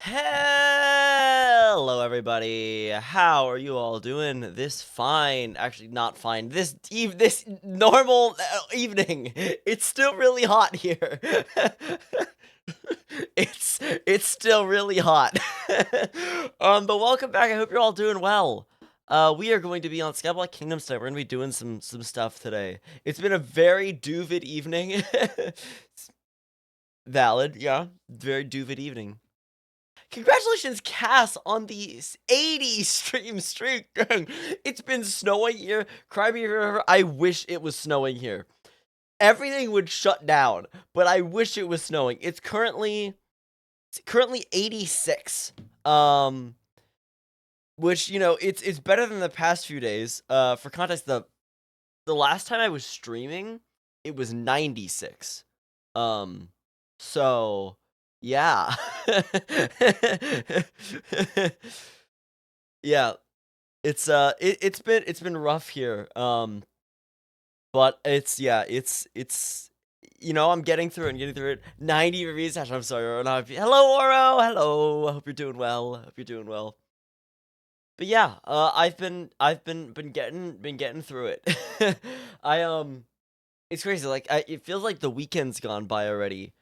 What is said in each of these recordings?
Hello, everybody. How are you all doing this fine? Actually, not fine. This normal evening. It's still really hot here. It's still really hot. But welcome back. I hope you're all doing well. We are going to be on Skyblock Kingdoms today. We're gonna be doing some stuff today. It's been a very doovid evening. Valid, yeah. Very doovid evening. Congratulations, Cass, on the 80 stream streak. It's been snowing here. Crimey River, I wish it was snowing here. Everything would shut down, but I wish it was snowing. It's currently 86. Which, it's better than the past few days. For context, the last time I was streaming, it was 96. So yeah. Yeah. It's been rough here. But I'm getting through it. 90 reviews. I'm sorry, Oro. Hello, Oro. Hello. I hope you're doing well. But yeah, I've been getting through it. It's crazy. Like it feels like the weekend's gone by already.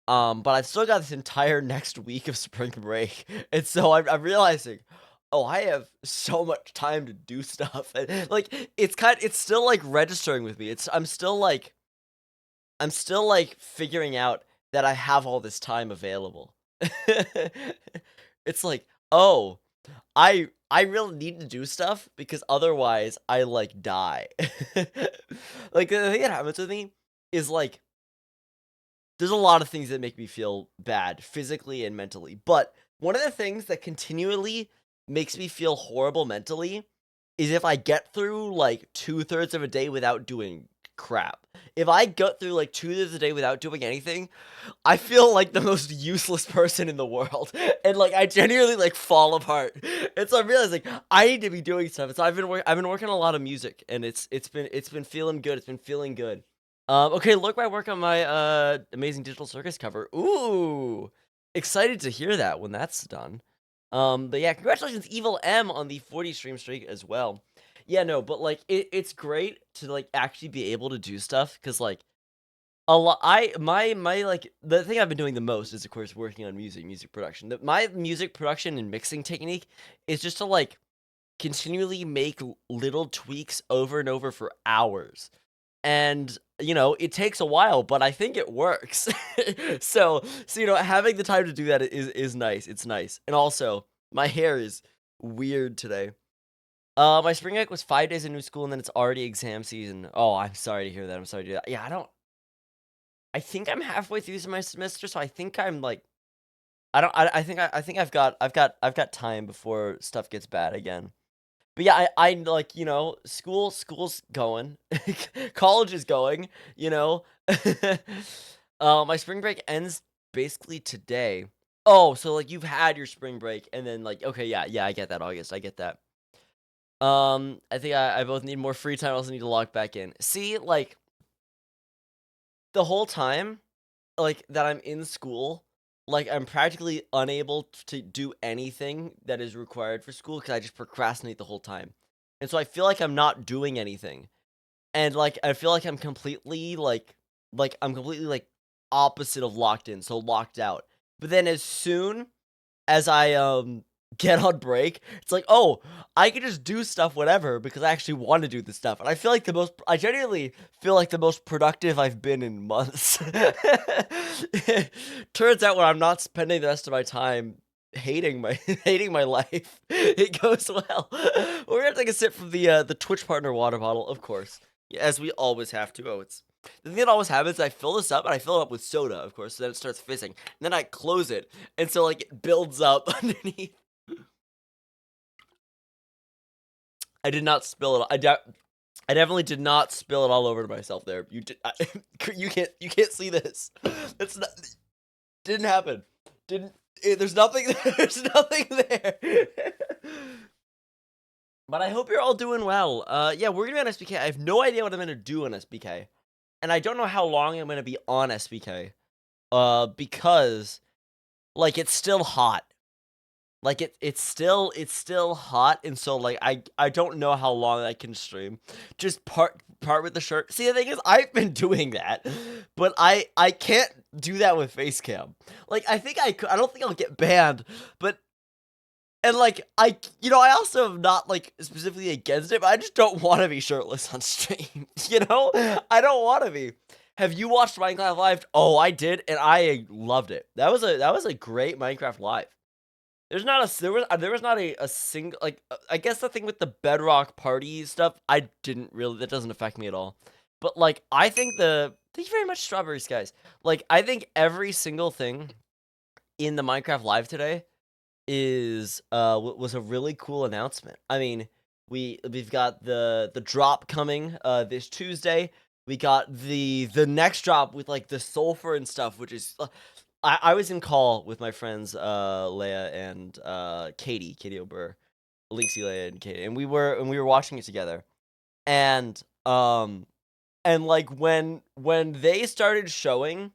But I've still got this entire next week of spring break, and so I'm realizing, oh, I have so much time to do stuff. And, like it's still like registering with me. I'm still like figuring out that I have all this time available. It's like, oh, I really need to do stuff because otherwise I like die. Like the thing that happens with me is like there's a lot of things that make me feel bad physically and mentally, but one of the things that continually makes me feel horrible mentally is if I get through like 2/3 of a day without doing crap. If I get through like 2/3 of the day without doing anything, I feel like the most useless person in the world, and like I genuinely like fall apart. And so I realized like I need to be doing stuff. So I've been working on a lot of music, and it's been feeling good. It's been feeling good. Okay, look my work on my Amazing Digital Circus cover. Ooh, excited to hear that when that's done. But yeah, congratulations, Evil M, on the 40 stream streak as well. Yeah, no, but like it's great to like actually be able to do stuff because like a lot. My like the thing I've been doing the most is of course working on music production. My music production and mixing technique is just to like continually make little tweaks over and over for hours. And it takes a while, but I think it works. So having the time to do that is nice. It's nice. And also, my hair is weird today. My spring break was 5 days in new school, and then it's already exam season. Oh, I'm sorry to hear that. I'm sorry to hear that. Yeah, I think I'm halfway through my semester, so I think I'm like, I think I've got time before stuff gets bad again. But yeah, I like, school's going, college is going, you know. My spring break ends basically today. Oh, so like you've had your spring break, and then like, okay, yeah, I get that, August, I get that. I think I both need more free time. I also need to log back in. See, like the whole time, like that I'm in school, like I'm practically unable to do anything that is required for school because I just procrastinate the whole time. And so I feel like I'm not doing anything. And like I feel like I'm completely like opposite of locked in, so locked out. But then as soon as I get on break, it's like, oh, I can just do stuff whatever because I actually want to do this stuff. And I genuinely feel like the most productive I've been in months. Turns out when I'm not spending the rest of my time hating my life, it goes well. We're gonna take a sip from the Twitch partner water bottle, of course, as we always have to. Oh, it's the thing that always happens. I fill this up and I fill it up with soda, of course. So then it starts fizzing, and then I close it, and so like it builds up underneath. I did not spill it. I definitely did not spill it all over to myself there. You did. You can't see this. That's not. Didn't happen. Didn't. There's nothing. There's nothing there. But I hope you're all doing well. Yeah, we're gonna be on SBK. I have no idea what I'm gonna do on SBK, and I don't know how long I'm gonna be on SBK. Because like it's still hot. Like, it's still hot, and so, like, I don't know how long I can stream. Just part with the shirt. See, the thing is, I've been doing that, but I can't do that with face cam. Like, I think I don't think I'll get banned, but and, like, I also am not, like, specifically against it, but I just don't wanna be shirtless on stream, you know? I don't wanna be. Have you watched Minecraft Live? Oh, I did, and I loved it. That was a great Minecraft Live. There was not a single, like, I guess the thing with the Bedrock party stuff, I didn't really that doesn't affect me at all. But, like, I think thank you very much, Strawberry Skies. Like, I think every single thing in the Minecraft Live today was a really cool announcement. I mean, we've got the drop coming this Tuesday. We got the next drop with like the sulfur and stuff, which is I was in call with my friends Leia and Katie Ober, Linksy, Leia, and Katie, and we were watching it together. And like when they started showing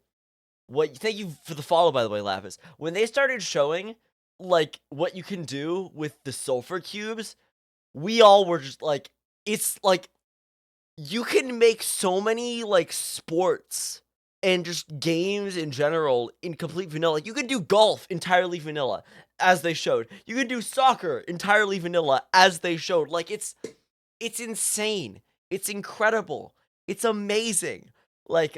thank you for the follow, by the way, Lapis. When they started showing like what you can do with the sulfur cubes, we all were just like, it's like you can make so many like sports and just games in general in complete vanilla. Like, you can do golf entirely vanilla, as they showed. You can do soccer entirely vanilla, as they showed. Like, it's insane. It's incredible. It's amazing. Like,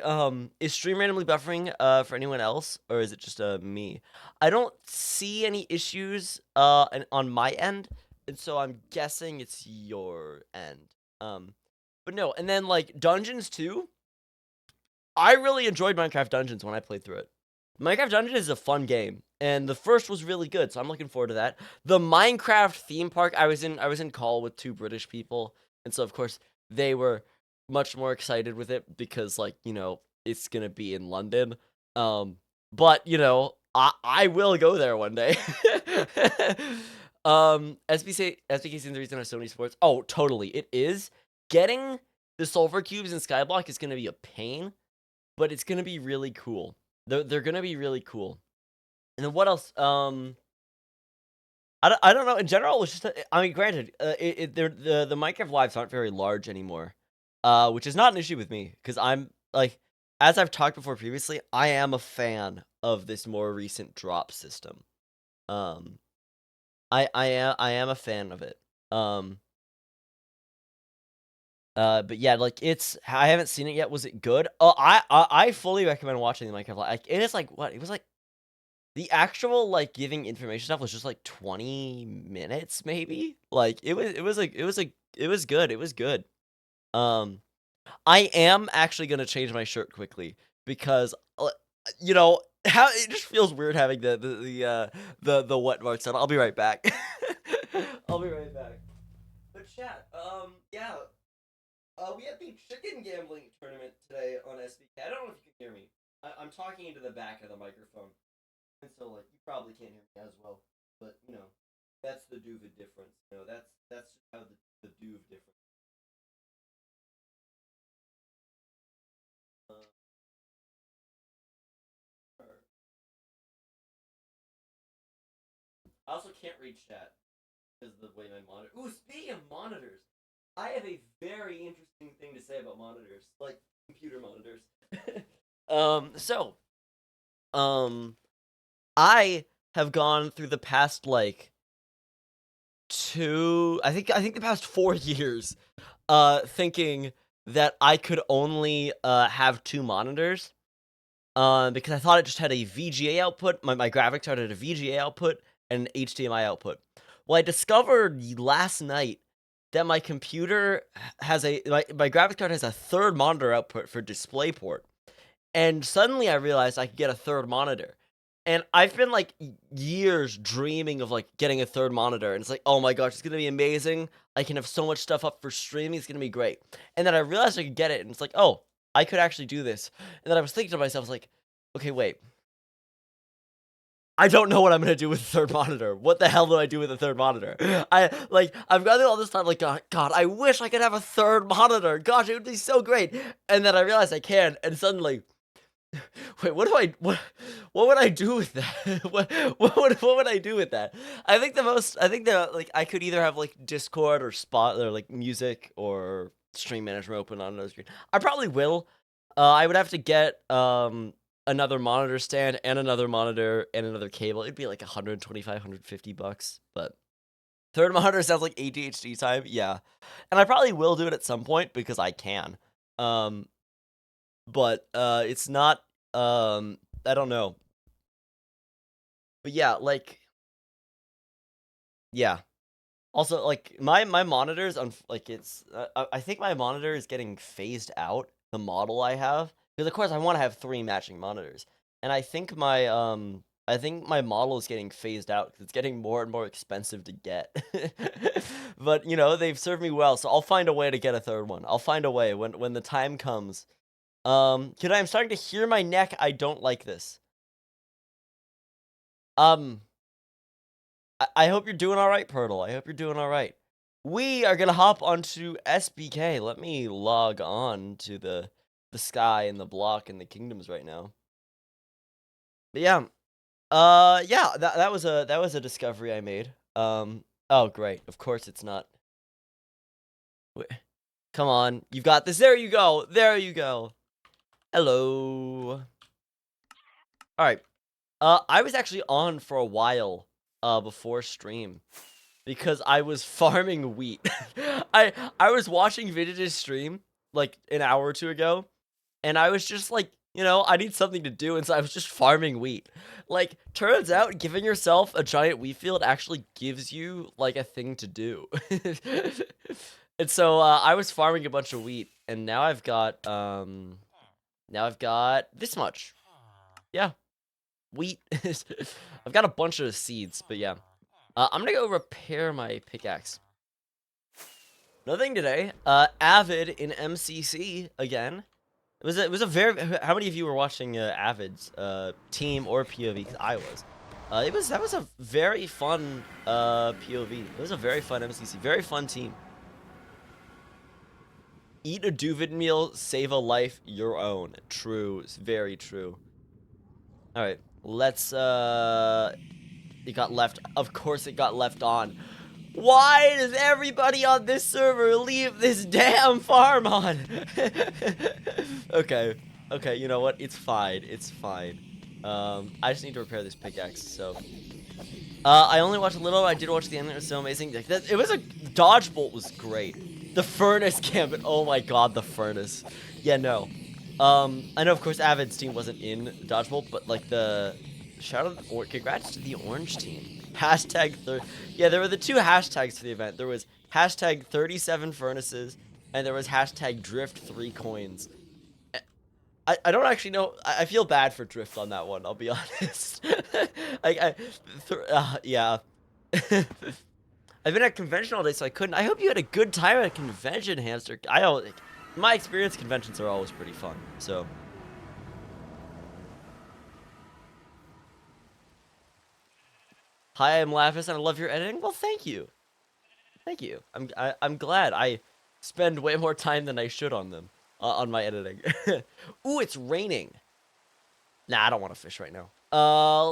is stream randomly buffering for anyone else, or is it just me? I don't see any issues on my end, and so I'm guessing it's your end. But no, and then like Dungeons 2, I really enjoyed Minecraft Dungeons when I played through it. Minecraft Dungeons is a fun game, and the first was really good, so I'm looking forward to that. The Minecraft theme park, I was in call with two British people, and so of course they were much more excited with it because, like, it's gonna be in London. But I will go there one day. SBK seems the reason I have so many sports. Oh, totally, it is. Getting the sulfur cubes in Skyblock is gonna be a pain, but it's gonna be really cool. They're gonna be really cool. And then what else? I don't know. In general, it's just I mean, granted, the Minecraft lives aren't very large anymore, which is not an issue with me because I'm like, as I've talked before previously, I am a fan of this more recent drop system. Um, I am a fan of it. But yeah, like I haven't seen it yet. Was it good? Oh, I fully recommend watching the Minecraft Live. Like, it is like what it was like. The actual like giving information stuff was just like 20 minutes, maybe. Like it was good. It was good. Um, I am actually gonna change my shirt quickly because how it just feels weird having the wet marks on. I'll be right back. I'll be right back. But chat, yeah. We had the chicken gambling tournament today on SBK. I don't know if you can hear me. I'm talking into the back of the microphone, and so like you probably can't hear me as well. But that's the doovid difference. That's just how the doov difference. Uh, I also can't read chat because of the way my monitor. Ooh, speaking of monitors, I have a very interesting thing to say about monitors, like computer monitors. So, um, I have gone through the past like I think the past 4 years, thinking that I could only have two monitors. Because I thought it just had a VGA output. My graphics card had a VGA output and an HDMI output. Well, I discovered last night that my computer has my graphics card has a third monitor output for DisplayPort. And suddenly I realized I could get a third monitor. And I've been like years dreaming of like getting a third monitor. And it's like, oh my gosh, it's gonna be amazing. I can have so much stuff up for streaming, it's gonna be great. And then I realized I could get it, and it's like, oh, I could actually do this. And then I was thinking to myself, I was like, okay, wait. I don't know what I'm gonna do with the third monitor. What the hell do I do with the third monitor? I've gone through all this time, like, God, I wish I could have a third monitor. Gosh, it would be so great. And then I realized I can, and suddenly Wait, what would I do with that? What would I do with that? I think that like I could either have like Discord or Spot or like music or Stream Manager open on another screen. I probably will. I would have to get another monitor stand and another monitor and another cable. It'd be like 125, 150 bucks, but third monitor sounds like ADHD time. Yeah. And I probably will do it at some point because I can. Um but it's not I don't know. But yeah, like yeah. Also, like my monitors on like it's I think my monitor is getting phased out, the model I have, because of course I want to have 3 matching monitors. And I think my model is getting phased out because it's getting more and more expensive to get. But, you know, they've served me well, so I'll find a way to get a third one. I'll find a way when the time comes. Kid, I'm starting to hear my neck. I don't like this. Um, I hope you're doing all right, Pirtle. I hope you're doing all right. We are gonna hop onto SBK. Let me log on to the sky and the block and the kingdoms right now. But yeah, yeah, that was a discovery I made. Oh great, of course it's not. Wait, come on, you've got this. There you go. There you go. Hello. All right. I was actually on for a while before stream because I was farming wheat. I was watching Vintage's stream like an hour or two ago, and I was just like, you know, I need something to do, and so I was just farming wheat. Like, turns out giving yourself a giant wheat field actually gives you like a thing to do. And so I was farming a bunch of wheat, and now I've got this much. Yeah. Wheat. I've got a bunch of seeds, but yeah. I'm gonna go repair my pickaxe. Nothing today. Avid in MCC again. It was a very. How many of you were watching Avid's team or POV? Because I was. That was a very fun POV. It was a very fun MCC. Very fun team. Eat a doovid meal, save a life your own. True. It's very true. All right. Let's it got left. Of course it got left on. Why does everybody on this server leave this damn farm on? Okay. Okay, you know what? It's fine. It's fine. I just need to repair this pickaxe, so. I only watched a little. I did watch the end. It was so amazing. It was a dodge bolt was great. The furnace gambit. Oh my god, the furnace. Yeah, no. I know, of course, Avid's team wasn't in dodge bolt, but like the shout out or congrats to the orange team. Hashtag yeah, there were the 2 hashtags for the event. There was hashtag 37 furnaces, and there was hashtag drift 3 coins. I don't actually know. I feel bad for drift on that one. I'll be honest. Yeah. I've been at convention all day, so I couldn't. I hope you had a good time at a convention, Hamster. In my experience, conventions are always pretty fun. So. Hi, I'm Lavis, and I love your editing. Well, thank you. Thank you. I'm glad. I spend way more time than I should on them, on my editing. Ooh, it's raining. Nah, I don't want to fish right now.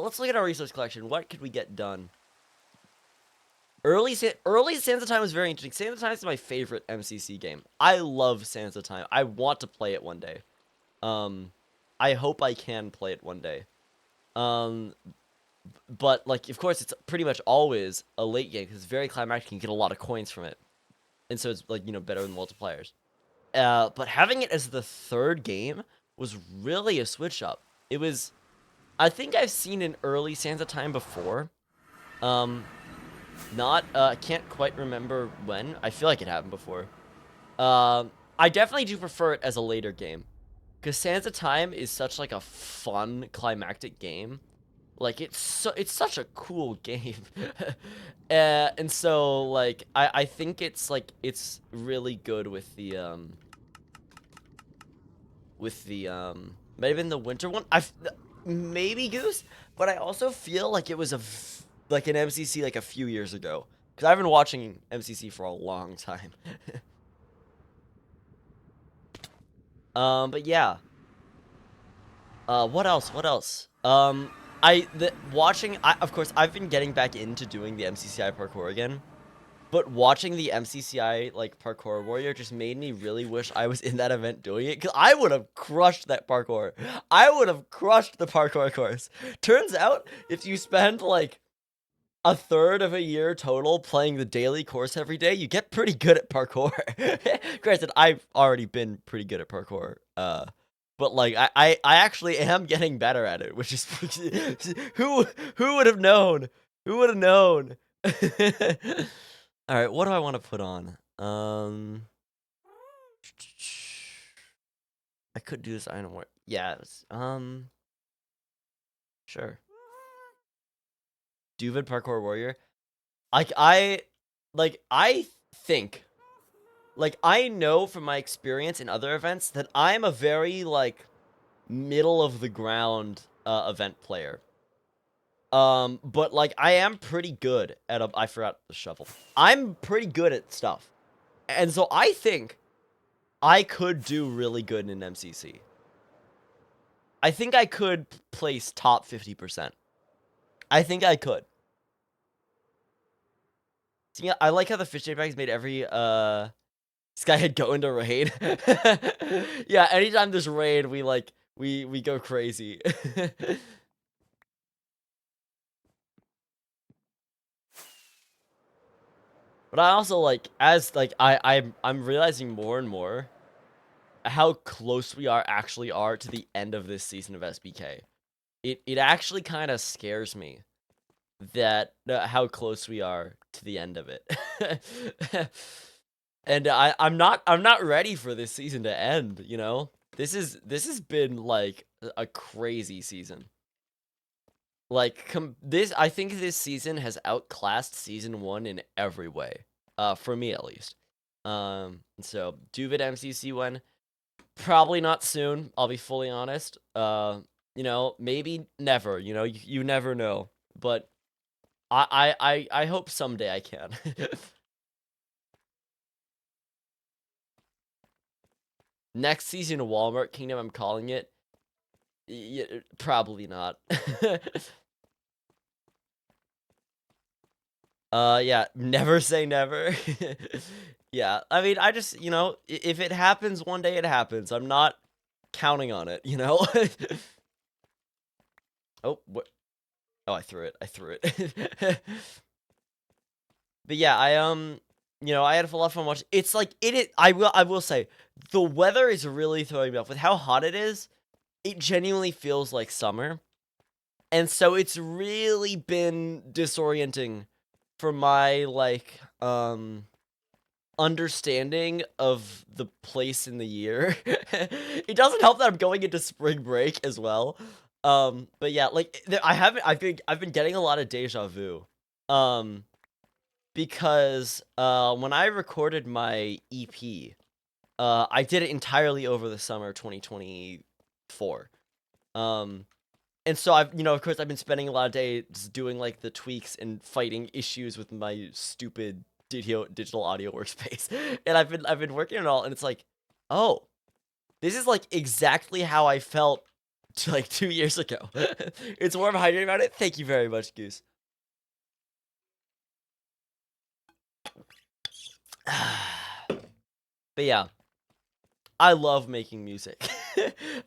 Let's look at our resource collection. What could we get done? Early Sands of Time was very interesting. Sands of Time is my favorite MCC game. I love Sands of Time. I want to play it one day. I hope I can play it one day. But, like, of course, it's pretty much always a late game, because it's very climactic, and you get a lot of coins from it. And so it's, like, you know, better than multipliers. But having it as the 3rd game was really a switch up. It was... I think I've seen an early Sands of Time before. I can't quite remember when. I feel like it happened before. I definitely do prefer it as a later game. Because Sands of Time is such, like, a fun, climactic game. Like, it's such a cool game. And so, like, I think it's, like, it's really good with the, might have been the winter one. Maybe Goose, but I also feel like it was like an MCC, like, a few years ago. Because I've been watching MCC for a long time. But yeah. What else? What else? Of course, I've been getting back into doing the MCCI parkour again. But watching the MCCI, like, Parkour Warrior just made me really wish I was in that event doing it, because I would have crushed that parkour. I would have crushed the parkour course. Turns out, if you spend, like, a third of a year total playing the daily course every day, you get pretty good at parkour. Granted, I've already been pretty good at parkour, but, like, I actually am getting better at it, which is... who would have known? Who would have known? Alright, what do I want to put on? I could do this item work. Yes. Sure. Doovid Parkour Warrior. I think, like, I know from my experience in other events that I'm a very, like, middle of the ground event player. But, like, I am pretty good at I forgot the shovel. I'm pretty good at stuff. And so I think I could do really good in an MCC. I think I could place top 50%. I think I could. So, yeah, I like how the fish jetpacks made every Skyhead go into raid. Yeah, anytime there's raid, we go crazy. But I also like, as like I'm realizing more and more how close we actually are to the end of this season of SBK. It actually kind of scares me that how close we are to the end of it. And I'm not ready for this season to end, you know? This has been like a crazy season. Like I think this season has outclassed season 1 in every way. For me at least. So doovid MCC one, probably not soon, I'll be fully honest. You know, maybe never, you know, you never know. But I hope someday I can. Next season of Walmart Kingdom, I'm calling it. Probably not. Yeah, never say never. Yeah, I mean, I just, you know, if it happens one day, it happens. I'm not counting on it, you know? Oh, what? Oh, I threw it. I threw it. But yeah, you know, I had a lot of fun watching. It's like I will say the weather is really throwing me off with how hot it is. It genuinely feels like summer. And so it's really been disorienting for my like understanding of the place in the year. It doesn't help that I'm going into spring break as well. But yeah, like I've been getting a lot of deja vu. Because when I recorded my EP, I did it entirely over the summer 2024. And so you know, of course, I've been spending a lot of days doing like the tweaks and fighting issues with my stupid digital audio workspace. And I've been working on it all, and it's like, oh, this is like exactly how I felt like 2 years ago. It's warm hydrating about it. Thank you very much, Goose. But yeah, I love making music.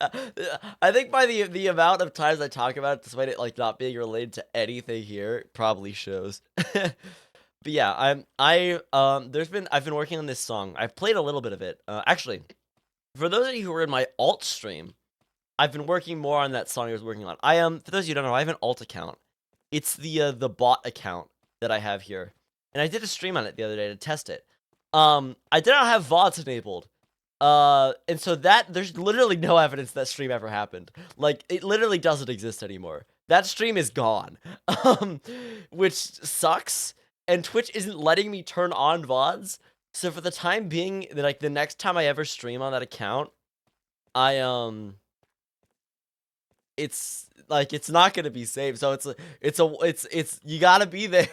I think by the amount of times I talk about it, despite it like not being related to anything here, it probably shows. But yeah, I've been working on this song. I've played a little bit of it. Actually, for those of you who were in my alt stream, I've been working more on that song I was working on. For those of you who don't know, I have an alt account. It's the bot account that I have here, and I did a stream on it the other day to test it. I did not have VODs enabled. And so there's literally no evidence that stream ever happened. Like, it literally doesn't exist anymore. That stream is gone. Which sucks. And Twitch isn't letting me turn on VODs. So for the time being, like, the next time I ever stream on that account, it's like, it's not gonna be saved. So it's you gotta be there.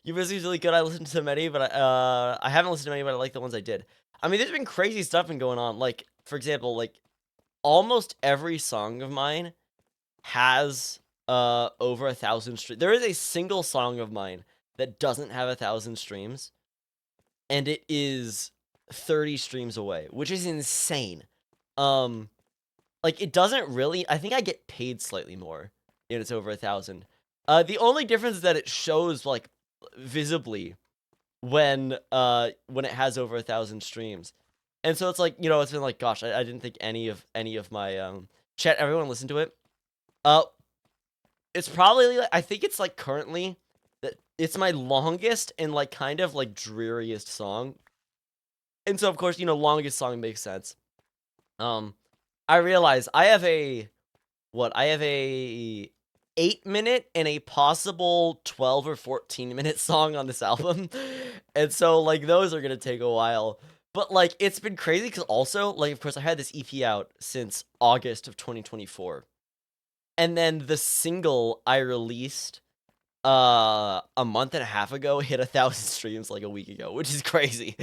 Your music's really good. I listened to many, but I haven't listened to many, but I like the ones I did. I mean, there's been crazy stuff been going on. Like, for example, like, almost every song of mine has over 1,000 streams. There is a single song of mine that doesn't have 1,000 streams, and it is 30 streams away, which is insane. Like, it doesn't really... I think I get paid slightly more if it's over 1,000. The only difference is that it shows, like, visibly when it has over 1,000 streams. And so it's like, you know, it's been like, gosh, I didn't think any of my chat, everyone listen to it. It's probably, I think it's like currently it's my longest and like kind of like dreariest song. And so of course, you know, longest song makes sense. I realize I have a 8-minute and a possible 12 or 14-minute song on this album. And so like those are gonna take a while. But like it's been crazy because also, like, of course I had this EP out since August of 2024. And then the single I released a month and a half ago hit 1,000 streams like a week ago, which is crazy.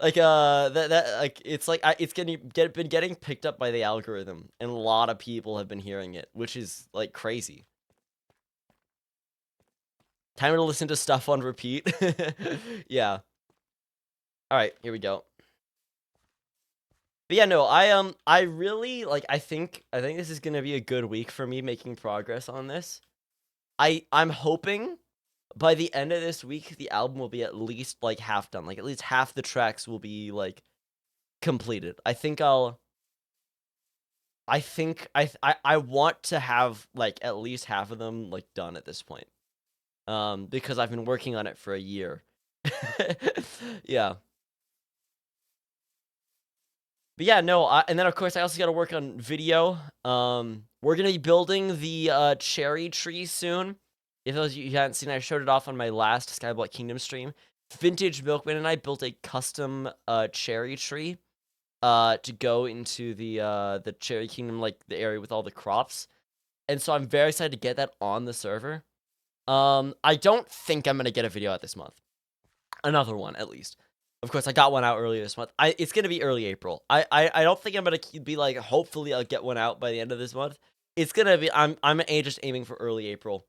Like that like it's like it's been getting picked up by the algorithm, and a lot of people have been hearing it, which is like crazy. Time to listen to stuff on repeat. Yeah. All right, here we go. But yeah, no, I really like. I think this is gonna be a good week for me making progress on this. I'm hoping by the end of this week the album will be at least like half done. Like at least half the tracks will be like completed. I want to have like at least half of them like done at this point. Because I've been working on it for a year. Yeah. But yeah, no, and then of course I also got to work on video. We're gonna be building the cherry tree soon. If those of you who haven't seen, I showed it off on my last Skyblock Kingdom stream. Vintage Milkman and I built a custom cherry tree to go into the Cherry Kingdom, like the area with all the crops. And so I'm very excited to get that on the server. I don't think I'm gonna get a video out this month. Another one at least. Of course, I got one out earlier this month. It's gonna be early April. I don't think I'm gonna be like, hopefully I'll get one out by the end of this month. It's gonna be I'm just aiming for early April,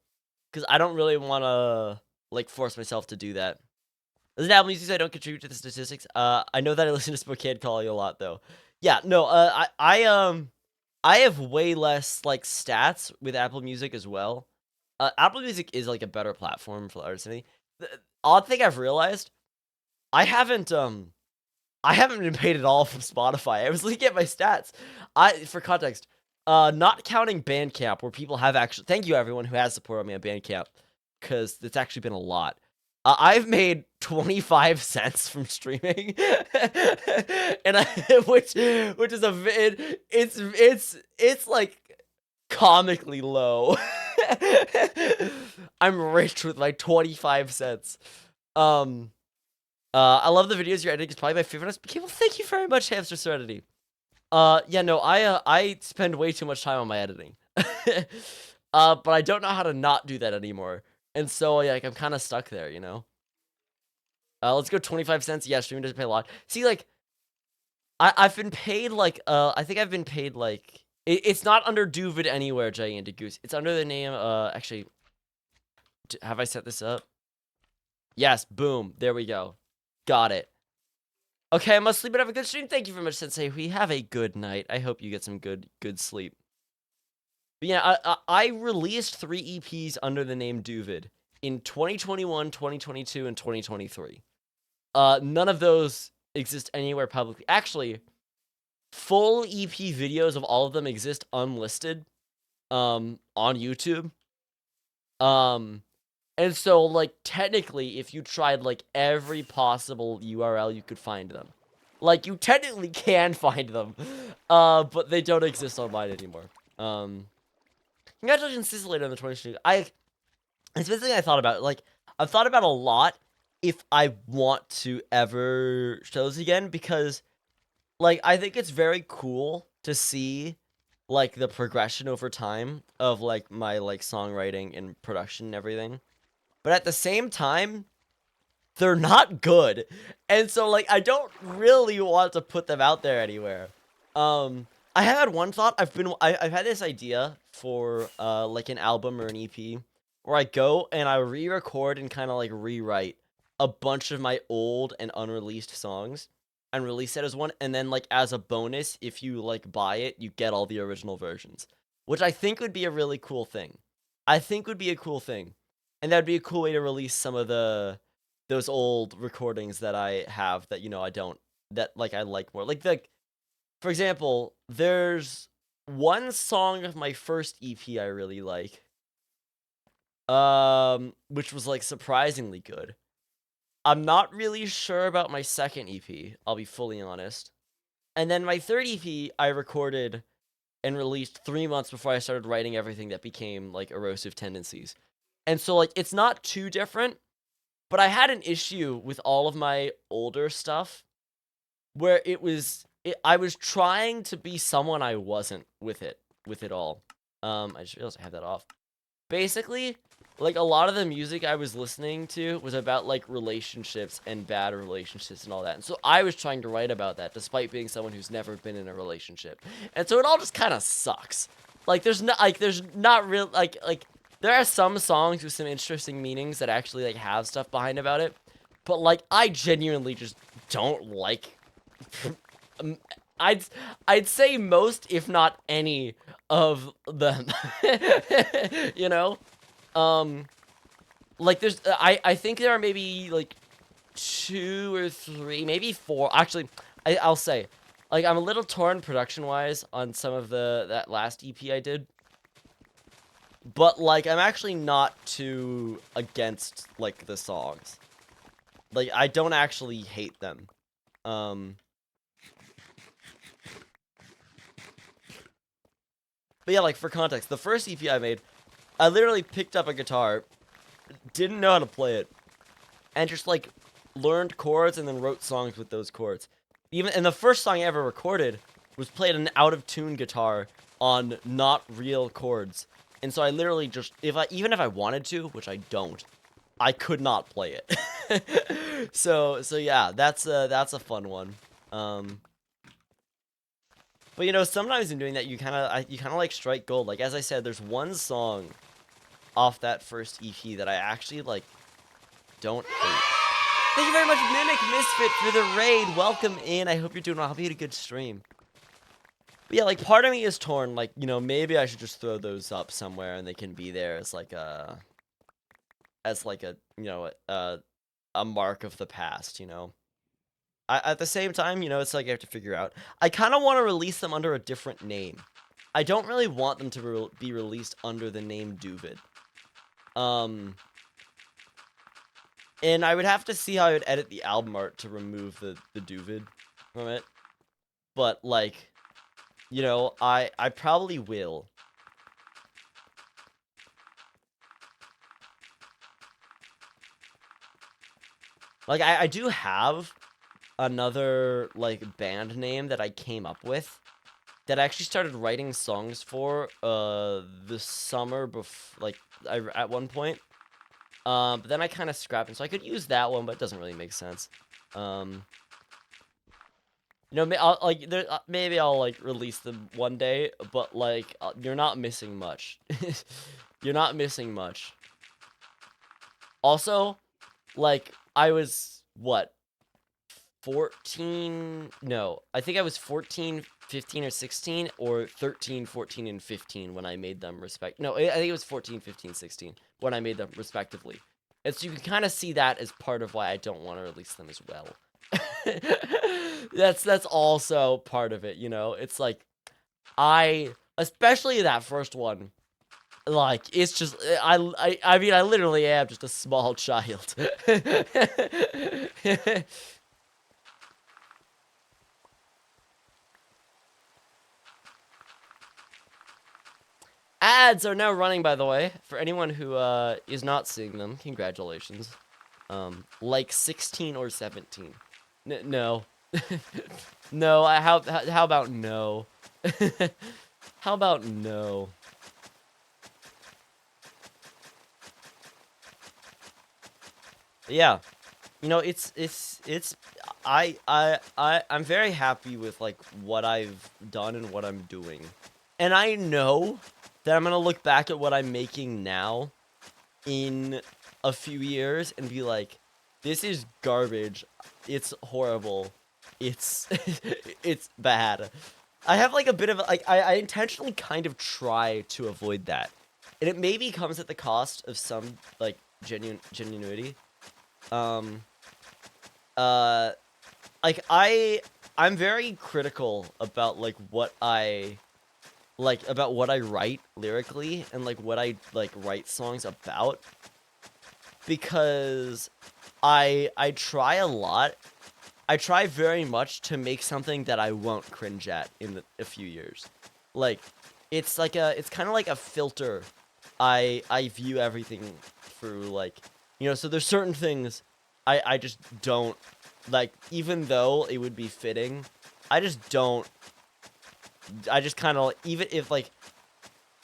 because I don't really want to like force myself to do that. As an Apple Music, I don't contribute to the statistics. I know that I listen to Spokane Calling a lot though. Yeah, no. I have way less like stats with Apple Music as well. Apple Music is like a better platform for artists. The odd thing I've realized, I haven't been paid at all from Spotify. I was looking at my stats. For context, not counting Bandcamp, where people have actually, thank you everyone who has supported me on Bandcamp, because it's actually been a lot. I've made 25 cents from streaming, and which is it's like comically low. I'm rich with my 25 cents. I love the videos you're editing. It's probably my favorite. Okay, well, thank you very much, Hamster Serenity. Yeah, no, I spend way too much time on my editing. But I don't know how to not do that anymore. And so, like, I'm kind of stuck there, you know? Let's go 25 cents. Yeah, streaming doesn't pay a lot. See, like, I've been paid, like, I think I've been paid, like, it's not under doovid anywhere, Gigantic Goose. It's under the name, actually, have I set this up? Yes, boom, there we go. Got it. Okay, I must sleep and have a good stream. Thank you very much, Sensei. We have a good night. I hope you get some good sleep. But yeah, I released 3 EPs under the name doovid in 2021, 2022, and 2023. None of those exist anywhere publicly. Actually, full EP videos of all of them exist unlisted on YouTube. And so, like, technically, if you tried, like, every possible URL, you could find them. Like, you technically can find them, but they don't exist online anymore. Congratulations, Cicely, on the 20th. It's been something I thought about. Like, I've thought about a lot if I want to ever show this again, because, like, I think it's very cool to see, like, the progression over time of, like, my, like, songwriting and production and everything. But at the same time, they're not good. And so, like, I don't really want to put them out there anywhere. I I have had one thought. I've had this idea for like an album or an EP where I go and I re-record and kind of like rewrite a bunch of my old and unreleased songs and release it as one, and then like as a bonus, if you like buy it, you get all the original versions, which I think would be a really cool thing. I think would be a cool thing, and that'd be a cool way to release some of those old recordings that I have that I don't that like I like more like the for example, there's one song of my first EP I really like, which was like surprisingly good. I'm not really sure about my second EP, I'll be fully honest. And then my third EP I recorded and released 3 months before I started writing everything that became like Erosive Tendencies. And so like it's not too different, but I had an issue with all of my older stuff where I was trying to be someone I wasn't with it all. I just realized I have that off. Basically, like a lot of the music I was listening to was about like relationships and bad relationships and all that. And so I was trying to write about that despite being someone who's never been in a relationship. And so it all just kind of sucks. Like there's not real like there are some songs with some interesting meanings that actually like have stuff behind about it. But like I genuinely just don't like I'd say most, if not any, of them. You know? Um, like there's, I think there are maybe like 2 or 3, maybe 4. Actually, I'll say, like I'm a little torn production-wise on some of that last EP I did. But like I'm actually not too against like the songs. Like I don't actually hate them. But yeah, like for context, the first EP I made, I literally picked up a guitar, didn't know how to play it, and just like learned chords and then wrote songs with those chords. And the first song I ever recorded was played an out of tune guitar on not real chords. And so I literally just even if I wanted to, which I don't, I could not play it. So yeah, that's a fun one. But sometimes in doing that, you kind of like strike gold. Like as I said, there's one song off that first EP that I actually like don't hate. Thank you very much, Mimic Misfit, for the raid. Welcome in. I hope you're doing well. I hope you had a good stream. But yeah, like part of me is torn. Like maybe I should just throw those up somewhere and they can be there as like a a mark of the past. At the same time, it's like I have to figure out. I kind of want to release them under a different name. I don't really want them to be released under the name doovid. And I would have to see how I would edit the album art to remove the doovid from it. But like, I probably will. Like I do have another like band name that I came up with that I actually started writing songs for the summer at one point. But then I kind of scrapped it, so I could use that one, but it doesn't really make sense. Maybe I'll like release them one day, but like you're not missing much. You're not missing much. Also, like I was what 14, no, I think I was 14, 15, or 16, or 13, 14, and 15 when I made them no, I think it was 14, 15, 16 when I made them respectively. And so you can kind of see that as part of why I don't want to release them as well. That's also part of it, it's like especially that first one, like it's just I mean I literally am just a small child. Ads are now running, by the way, for anyone who is not seeing them. Congratulations. Like 16 or 17. No. No, how about no? How about no? Yeah. It's I'm very happy with like what I've done and what I'm doing. And I know that I'm gonna look back at what I'm making now in a few years and be like, this is garbage. It's horrible. It's it's bad. I have like a bit of like I intentionally kind of try to avoid that. And it maybe comes at the cost of some like genuinity. Um uh like I'm very critical about like what I like about what I write lyrically and like what I like write songs about because I try a lot. I try very much to make something that I won't cringe at in a few years. Like it's kind of like a filter. I view everything through like, you know, so there's certain things I just don't like, even though it would be fitting. I just don't I just kind of, even if like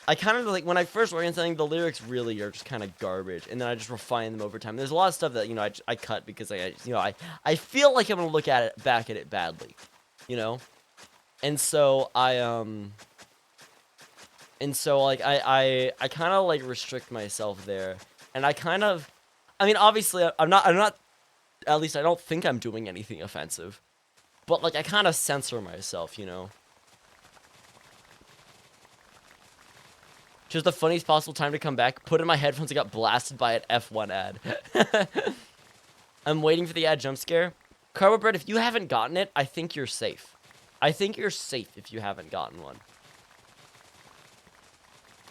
I kind of like when I first work on something, the lyrics really are just kind of garbage, and then I just refine them over time. There's a lot of stuff that, you know, I cut because like I feel like I'm gonna look at it back at it badly, you know, and so like I kind of like restrict myself there, and I kind of, I mean, obviously I'm not at least I don't think I'm doing anything offensive, but like I kind of censor myself, you know. Just the funniest possible time to come back. Put in my headphones and got blasted by an F1 ad. I'm waiting for the ad jump scare. Carbo Bread, if you haven't gotten it, I think you're safe. I think you're safe if you haven't gotten one.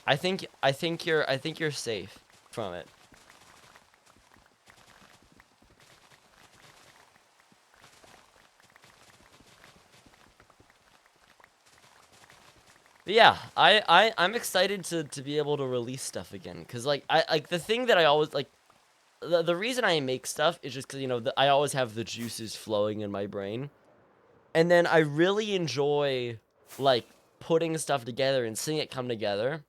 I think you're safe from it. But yeah, I'm excited to be able to release stuff again, cause like I like the thing that I always like the reason I make stuff is just cause, you know, I always have the juices flowing in my brain. And then I really enjoy, like, putting stuff together and seeing it come together.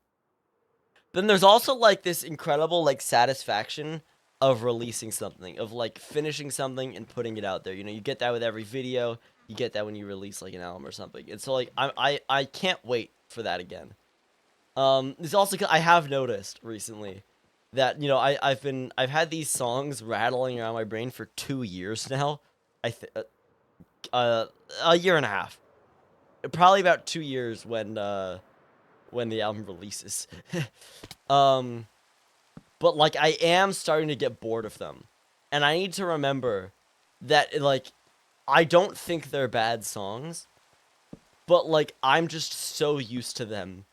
Then there's also, like, this incredible, like, satisfaction of releasing something, of, like, finishing something and putting it out there. You know, you get that with every video. You get that when you release, like, an album or something. And so, like, I can't wait for that again. It's also, I have noticed recently that, you know, I've had these songs rattling around my brain for 2 years now. I th uh, a year and a half. Probably about 2 years when the album releases. um, but like I am starting to get bored of them, and I need to remember that like I don't think they're bad songs, but like I'm just so used to them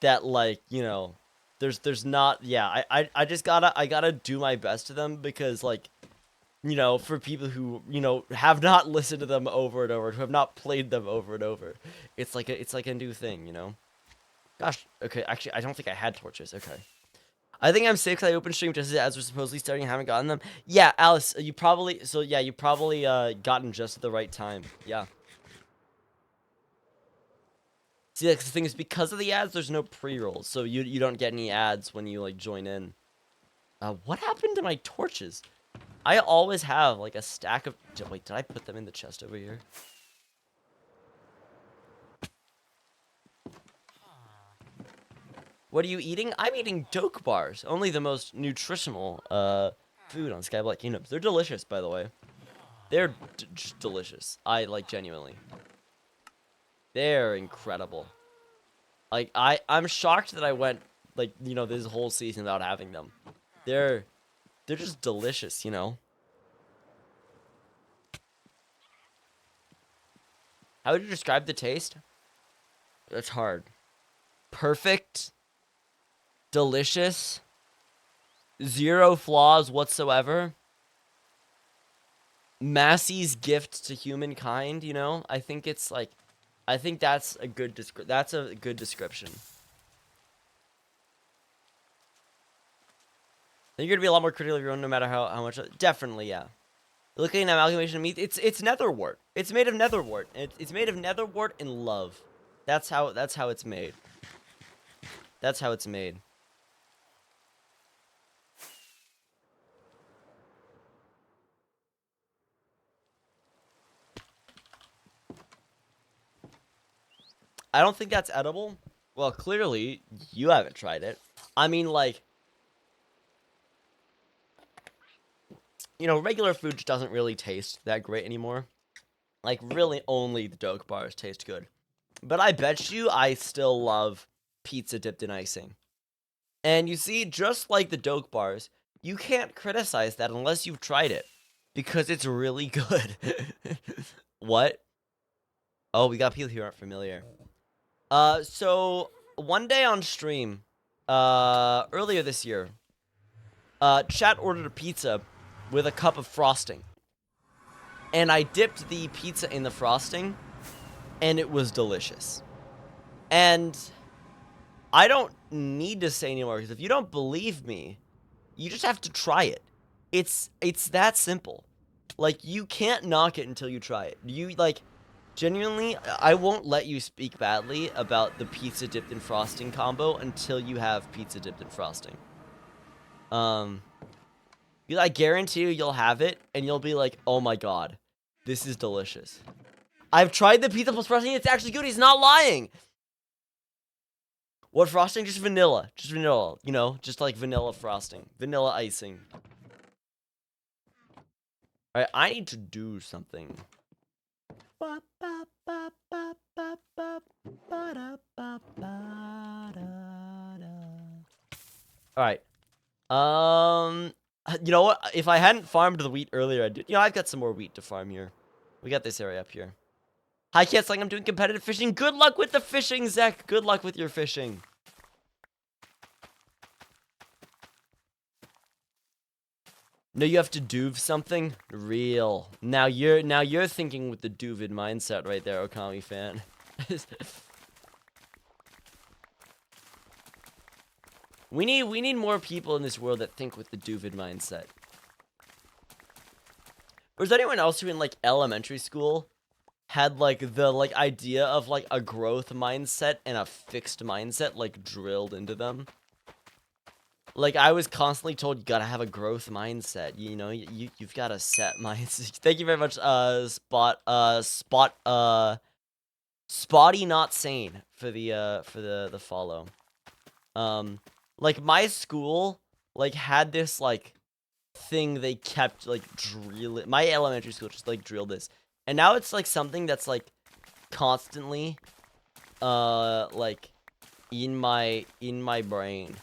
that like, you know, there's not, yeah, I just gotta do my best to them because like, you know, for people who, you know, have not listened to them over and over, who have not played them over and over, it's like a new thing, you know. Gosh, okay, actually, I don't think I had torches. Okay. I think I'm safe because I opened stream just as we're supposedly starting. I haven't gotten them. Yeah, Alice, you probably, so yeah, you probably gotten just at the right time. Yeah. See, like, the thing is, because of the ads, there's no pre-rolls, so you don't get any ads when you like join in. What happened to my torches? I always have like a stack of. Wait, did I put them in the chest over here? What are you eating? I'm eating Doke bars. Only the most nutritional food on Skyblock Kingdoms. They're delicious, by the way. They're just delicious. I like genuinely. They're incredible. Like I'm shocked that I went like, you know, this whole season without having them. They're they're just delicious, you know. How would you describe the taste? It's hard. Perfect, delicious, zero flaws whatsoever. Massey's gift to humankind, you know? I think it's like, I think that's a good description. I think you're gonna be a lot more critical of your own no matter how much. Definitely, yeah. Looking at amalgamation of meat, it's netherwort. It's made of netherwort. It's made of netherwort and love. That's how it's made. That's how it's made. I don't think that's edible. Well, clearly, you haven't tried it. I mean, like, you know, regular food just doesn't really taste that great anymore. Like, really, only the Doke bars taste good. But I bet you I still love pizza dipped in icing. And you see, just like the Doke bars, you can't criticize that unless you've tried it. Because it's really good. What? Oh, we got people who aren't familiar. So one day on stream, earlier this year, chat ordered a pizza with a cup of frosting. And I dipped the pizza in the frosting, and it was delicious. And I don't need to say anymore, because if you don't believe me, you just have to try it. It's that simple. Like, you can't knock it until you try it. You, like, genuinely, I won't let you speak badly about the pizza dipped in frosting combo until you have pizza dipped in frosting. I guarantee you'll have it, and you'll be like, oh my god, this is delicious. I've tried the pizza plus frosting, it's actually good, he's not lying! What frosting? Just vanilla, you know, just like vanilla frosting. Vanilla icing. Alright, I need to do something. Alright. You know what? If I hadn't farmed the wheat earlier, you know, I've got some more wheat to farm here. We got this area up here. Hi, Cats, like I'm doing competitive fishing. Good luck with the fishing, Zach. Good luck with your fishing. No, you have to doov something? Real. Now you're thinking with the doovid mindset right there, Okami fan. We need more people in this world that think with the doovid mindset. Was there anyone else who in like elementary school had like the like idea of like a growth mindset and a fixed mindset like drilled into them? Like, I was constantly told you gotta have a growth mindset, you know, you've got a set mindset. Thank you very much, Spotty Not Sane for the follow. Like, my school, like, had this, like, thing they kept, like, drilling. My elementary school just, like, drilled this. And now it's, like, something that's, like, constantly, like, in my brain.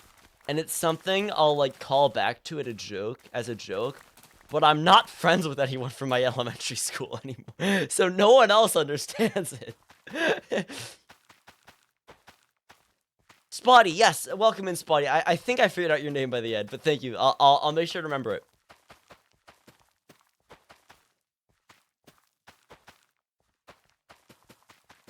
And it's something I'll, like, call back to as a joke. But I'm not friends with anyone from my elementary school anymore. So no one else understands it. Spotty, yes. Welcome in, Spotty. I think I figured out your name by the end, but thank you. I'll make sure to remember it.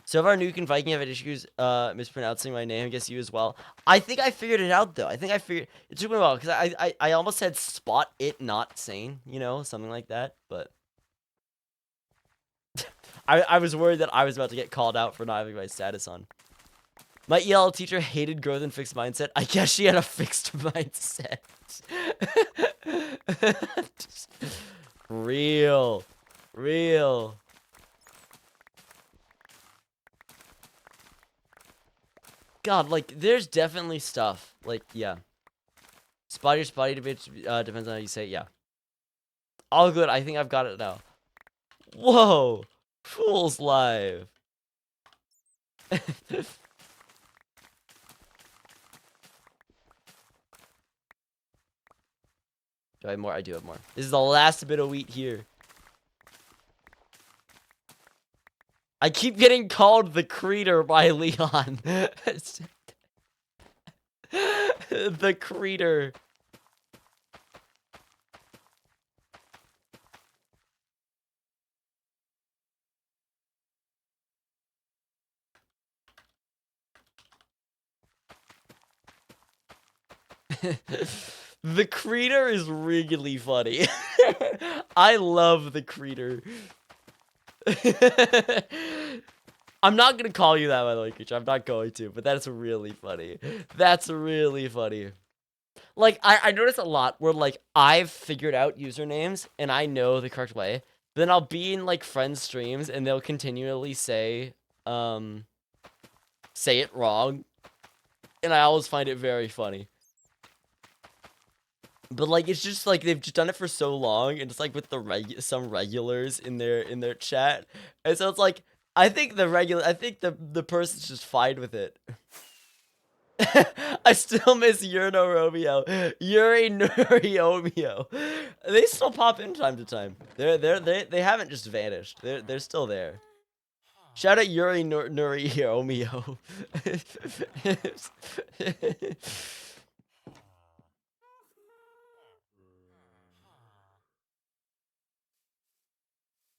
So far, Nuke and Viking have had issues mispronouncing my name. I guess you as well. I think I figured it out, though. I think I figured... It took me a while, because I almost said Spot It Not Sane, you know? Something like that, but... I was worried that I was about to get called out for not having my status on. My EL teacher hated growth and fixed mindset. I guess she had a fixed mindset. Real. God, like, there's definitely stuff. Like, yeah. Spotty or spotty depends on how you say it, yeah. All good, I think I've got it now. Whoa! Fool's live. Do I have more? I do have more. This is the last bit of wheat here. I keep getting called the Creator by Leon. The Creator. The Creator is really funny. I love the Creator. I'm not gonna call you that, by the way, Creature. I'm not going to, but that's really funny. That's really funny. Like, I notice a lot where, like, I've figured out usernames, and I know the correct way. Then I'll be in, like, friends' streams, and they'll continually say, say it wrong, and I always find it very funny. But like, it's just like they've just done it for so long, and it's like with the some regulars in their chat, and so it's like I think the person's just fine with it. I still miss Yurno Romeo, Yuri Nuriomeo. They still pop in time to time. They haven't just vanished. They're still there. Shout out Yuri Nuriomeo.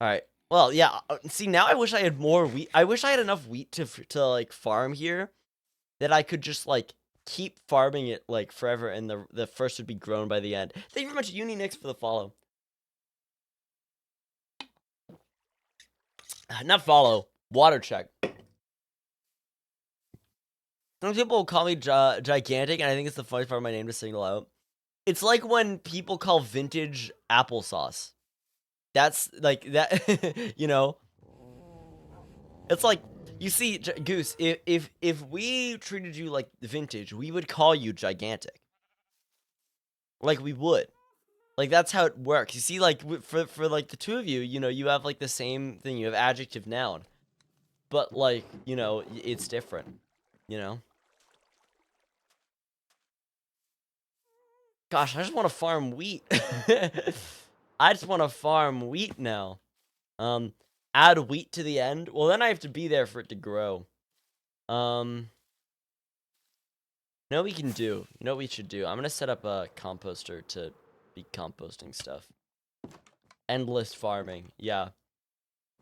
All right. Well, yeah. See, now I wish I had more wheat. I wish I had enough wheat to like farm here, that I could just like keep farming it like forever, and the first would be grown by the end. Thank you very much, Unix, for the follow. Not follow. Water check. Some people will call me gigantic, and I think it's the funniest part of my name to single out. It's like when people call vintage applesauce. That's like that. You know. It's like, you see, Goose. If we treated you like vintage, we would call you gigantic. Like we would. Like that's how it works. You see, like for like the two of you, you know, you have like the same thing. You have adjective noun, but like, you know, it's different. You know. Gosh, I just want to farm wheat. I just want to farm wheat now. Add wheat to the end. Well, then I have to be there for it to grow. You know what we can do? You know what we should do? I'm gonna set up a composter to be composting stuff. Endless farming. Yeah.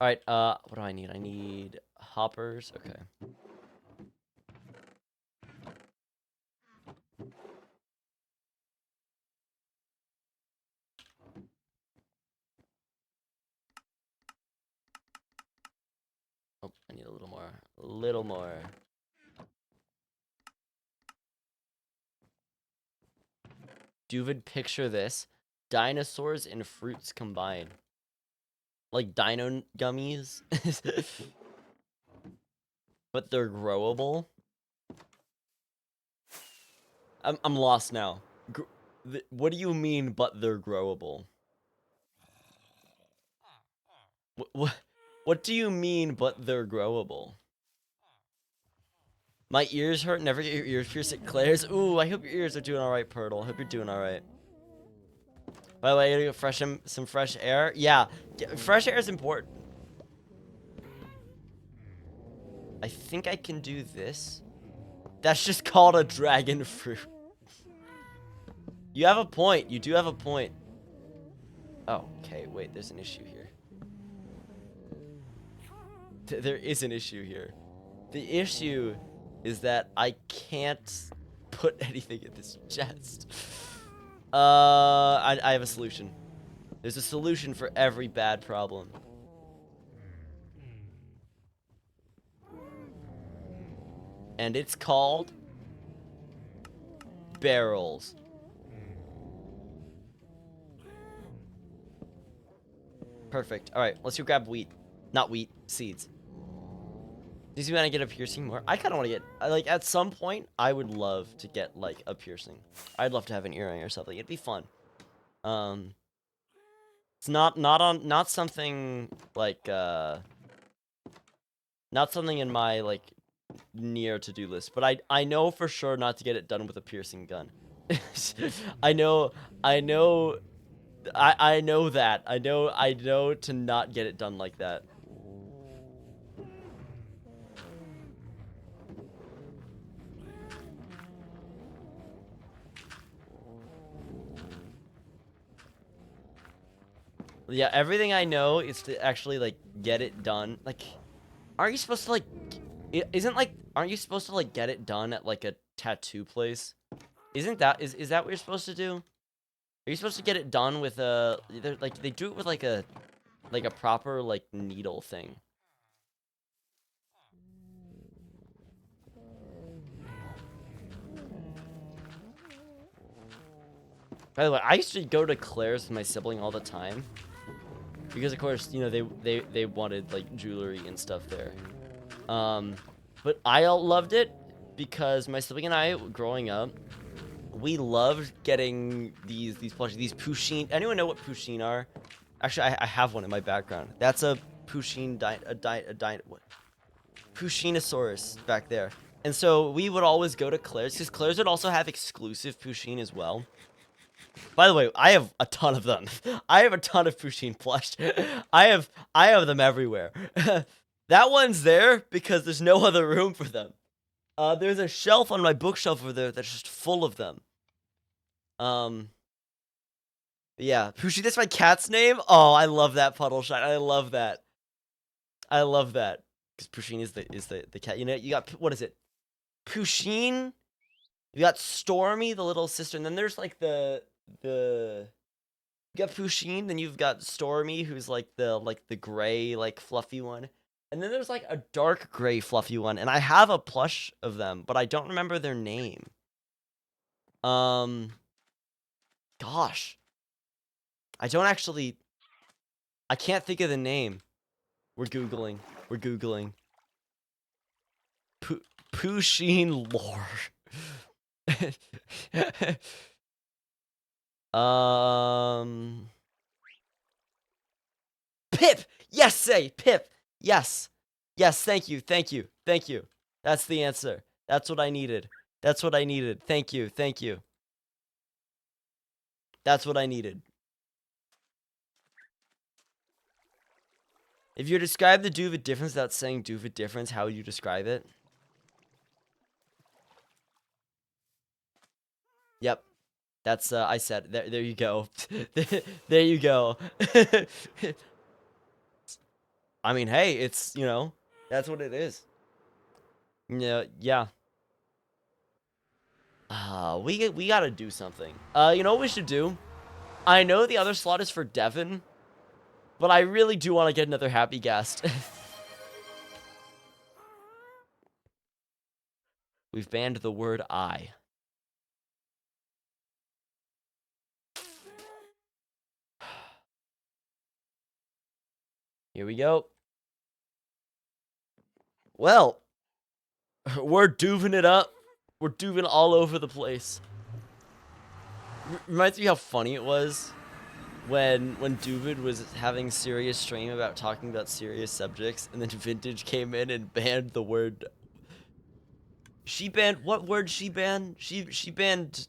Alright, what do I need? I need hoppers. Okay. Oh, I need a little more. A little more. Doovid, picture this. Dinosaurs and fruits combined. Like dino gummies. But they're growable. I'm lost now. What do you mean, but they're growable? What do you mean, but they're growable? My ears hurt. Never get your ears pierced at Claire's. Ooh, I hope your ears are doing all right, Pirtle. I hope you're doing all right. By the way, you gotta get some fresh air. Yeah, fresh air is important. I think I can do this. That's just called a dragon fruit. You have a point. You do have a point. Oh, okay. Wait, there's an issue here. There is an issue here. The issue is that I can't put anything in this chest. I have a solution. There's a solution for every bad problem. And it's called barrels. Perfect. All right, let's go grab wheat. Not wheat, seeds. Do you see when I get a piercing more? I kind of want to get, like, at some point, I would love to get, like, a piercing. I'd love to have an earring or something. It'd be fun. It's not something, like, not something in my, like, near to-do list. But I know for sure not to get it done with a piercing gun. I know that. I know to not get it done like that. Yeah, everything I know is to actually, like, get it done. Like, aren't you supposed to, like, aren't you supposed to, like, get it done at, like, a tattoo place? Isn't that, is that what you're supposed to do? Are you supposed to get it done with a, like, they do it with, like a proper, like, needle thing. By the way, I used to go to Claire's with my sibling all the time. Because, of course, you know, they wanted, like, jewelry and stuff there. But I loved it because my sibling and I, growing up, we loved getting these plushies, these Pusheen. Anyone know what Pusheen are? Actually, I have one in my background. That's a Pusheen what? Pusheenosaurus back there. And so we would always go to Claire's because Claire's would also have exclusive Pusheen as well. By the way, I have a ton of them. I have a ton of Pusheen plush. I have them everywhere. That one's there because there's no other room for them. There's a shelf on my bookshelf over there that's just full of them. Yeah, Pusheen, that's my cat's name. Oh, I love that puddle shot. I love that. I love that. Because Pusheen is the cat. You know, you got, what is it? Pusheen. You got Stormy, the little sister, and then there's like you got Pusheen, then you've got Stormy, who's like the gray, like fluffy one. And then there's like a dark gray fluffy one, and I have a plush of them, but I don't remember their name. Gosh. I don't actually, I can't think of the name. We're Googling. We're Googling. Pusheen lore. Pip! Yes, say! Pip! Yes! Yes, thank you, thank you, thank you. That's the answer. That's what I needed. That's what I needed. Thank you, thank you. That's what I needed. If you describe the doovid difference without saying doovid difference, how would you describe it? Yep. That's, I said, there you go. There you go. I mean, hey, it's, you know, that's what it is. Yeah. We gotta do something. You know what we should do? I know the other slot is for Devin, but I really do want to get another happy guest. We've banned the word I. Here we go. Well, we're dooving it up. We're dooving all over the place. Reminds me how funny it was when Doovid was having serious stream about talking about serious subjects, and then Vintage came in and banned the word. She banned, what word she banned? She banned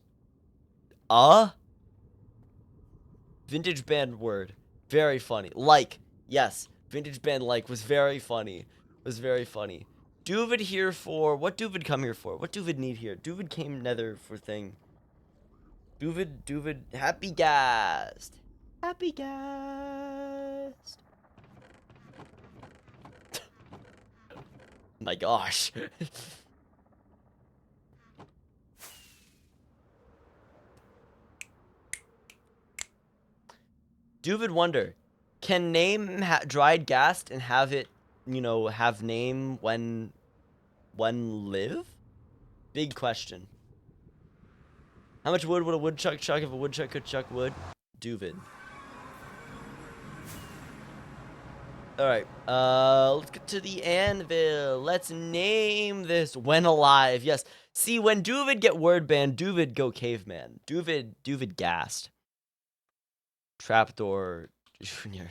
Vintage banned word. Very funny. Like, yes. Vintage banned like was very funny. Was very funny. Doovid here for, what Doovid come here for? What Doovid need here? Doovid came nether for thing. Doovid, happy guest. Happy guest. My gosh. Doovid wonder, can name dried ghast and have it, you know, have name when live? Big question. How much wood would a woodchuck chuck if a woodchuck could chuck wood? Doovid. Alright, let's get to the anvil. Let's name this when alive. Yes. See, when Doovid get word banned, Doovid go caveman. Doovid gassed. Trapdoor Junior.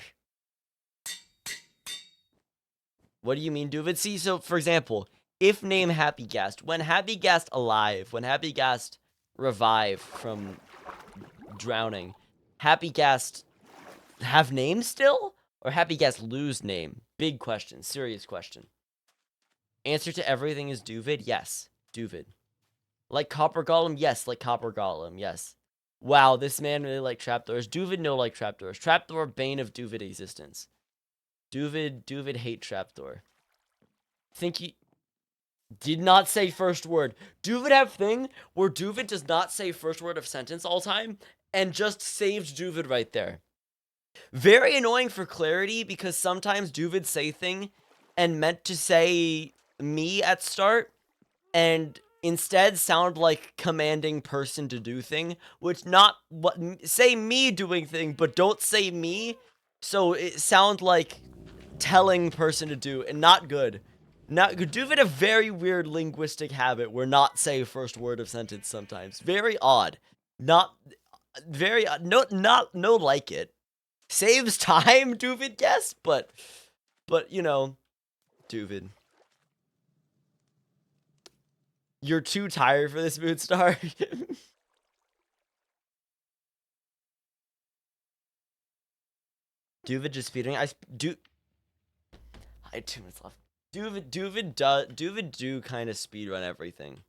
What do you mean, Doovid? See, so, for example, if name Happy Ghast, when Happy Ghast alive, when Happy Ghast revive from drowning, Happy Ghast have name still? Or Happy Ghast lose name? Big question. Serious question. Answer to everything is Doovid? Yes. Doovid. Like Copper Golem? Yes, like Copper Golem. Yes. Wow, this man really like trapdoors. Doovid no like trapdoors. Trapdoor, bane of Doovid existence. Doovid hate trapdoor. Think he did not say first word. Doovid have thing where Doovid does not say first word of sentence all time and just saved Doovid right there. Very annoying for clarity because sometimes Doovid say thing and meant to say me at start and instead sound like commanding person to do thing, which not what say me doing thing, but don't say me. So it sound like telling person to do and not good. Now, doovid a very weird linguistic habit where not say first word of sentence sometimes. Very odd. Not very no like it. Saves time, doovid, yes, but you know, doovid. You're too tired for this mood star. Doovid just speeding. I had 2 minutes left. Doovid do kind of speedrun everything.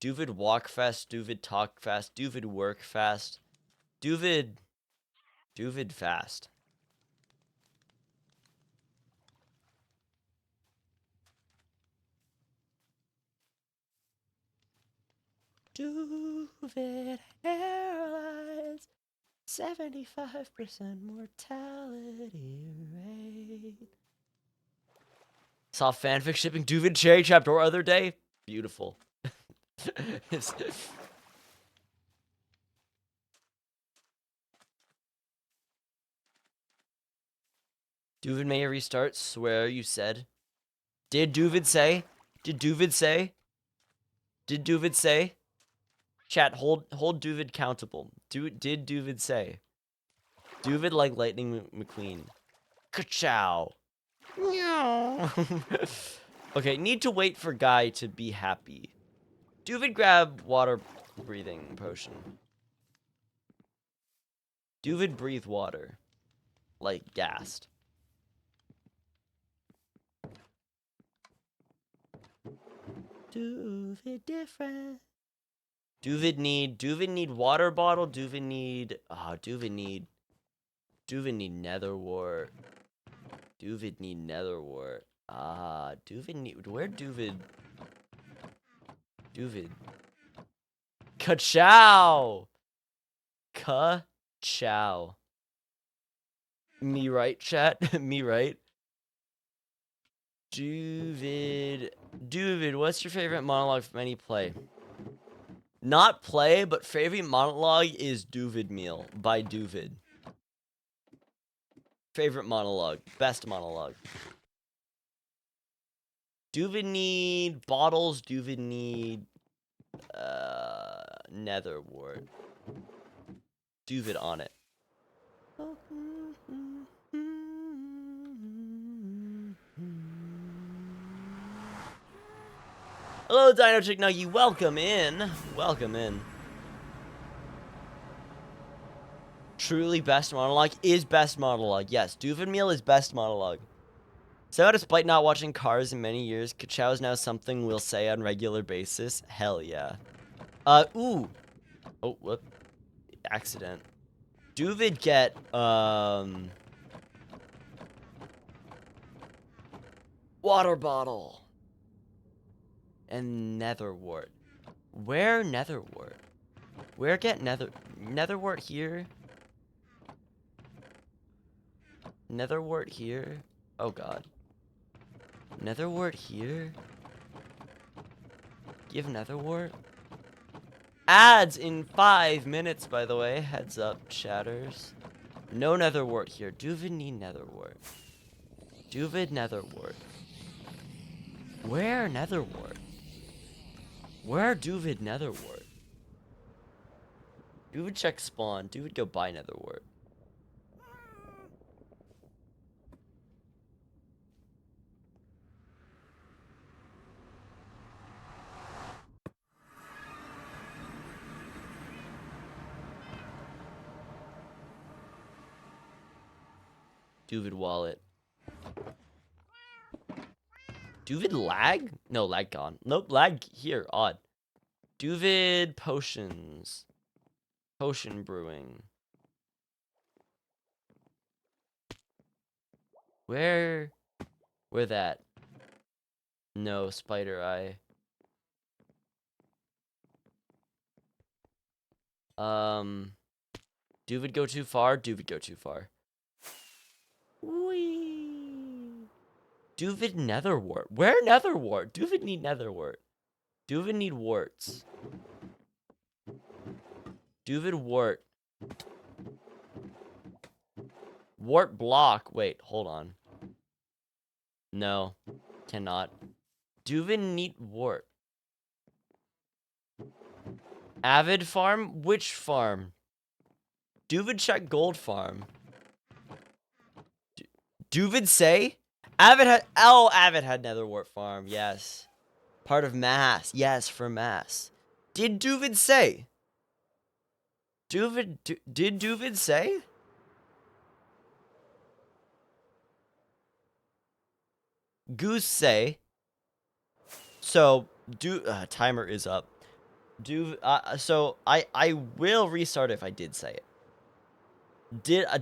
Doovid walk fast, Doovid talk fast, Doovid work fast. Doovid fast. Doovid Airlines 75% mortality rate. Saw fanfic shipping Doovid Cherry Trapdoor other day. Beautiful. Doovid may restart. Swear you said. Did Doovid say? Did Doovid say? Did Doovid say? Chat, hold Doovid countable. Did Doovid say? Doovid like Lightning McQueen. Ka-chow. Okay, need to wait for Guy to be happy. Doovid grab water breathing potion. Doovid breathe water. Like gassed. Doovid different. Doovid need water bottle. Doovid need nether wart. Doovid need nether wart. Doovid need, where Doovid? Ka-chow! Ka-chow. Me right, chat? Me right? Doovid, what's your favorite monologue from any play? Not play, but favorite monologue is Doovid Meal by Doovid. Favorite monologue. Best monologue. Doovid need bottles. Doovid need nether wart. Doovid on it. Hello, Dino Chick Nuggy. Welcome in. Welcome in. Truly best monologue is best monologue. Yes, Doovid Meal is best monologue. So despite not watching Cars in many years, Ka-chow is now something we'll say on regular basis. Hell yeah. Ooh. Oh, whoop. Accident. Doovid get, water bottle. And netherwort. Where netherwort? Where get netherwort here? Netherwort here? Oh god. Netherwort here? Give netherwort? Ads in 5 minutes, by the way. Heads up, chatters. No netherwort here. Doovid need netherwort. Doovid netherwort. Where netherwort? Where Doovid netherwort? Doovid check spawn. Doovid go buy netherwort. Doovid wallet. Doovid lag? No, lag gone. Nope, lag here. Odd. Doovid potions. Potion brewing. Where that? No, spider eye. Doovid go too far? Doovid go too far. Whee! Doovid netherwort. Where netherwort? Doovid need netherwort. Doovid need warts. Doovid wart. Wart block. Wait, hold on. No. Cannot. Doovid neat wart. Avid farm? Which farm? Doovid check gold farm. Doovid say? Avid had Avid had netherwart farm, yes. Part of Mass. Yes, for Mass. Did Doovid say? Did Doovid say? Goose say. So timer is up. So I will restart if I did say it.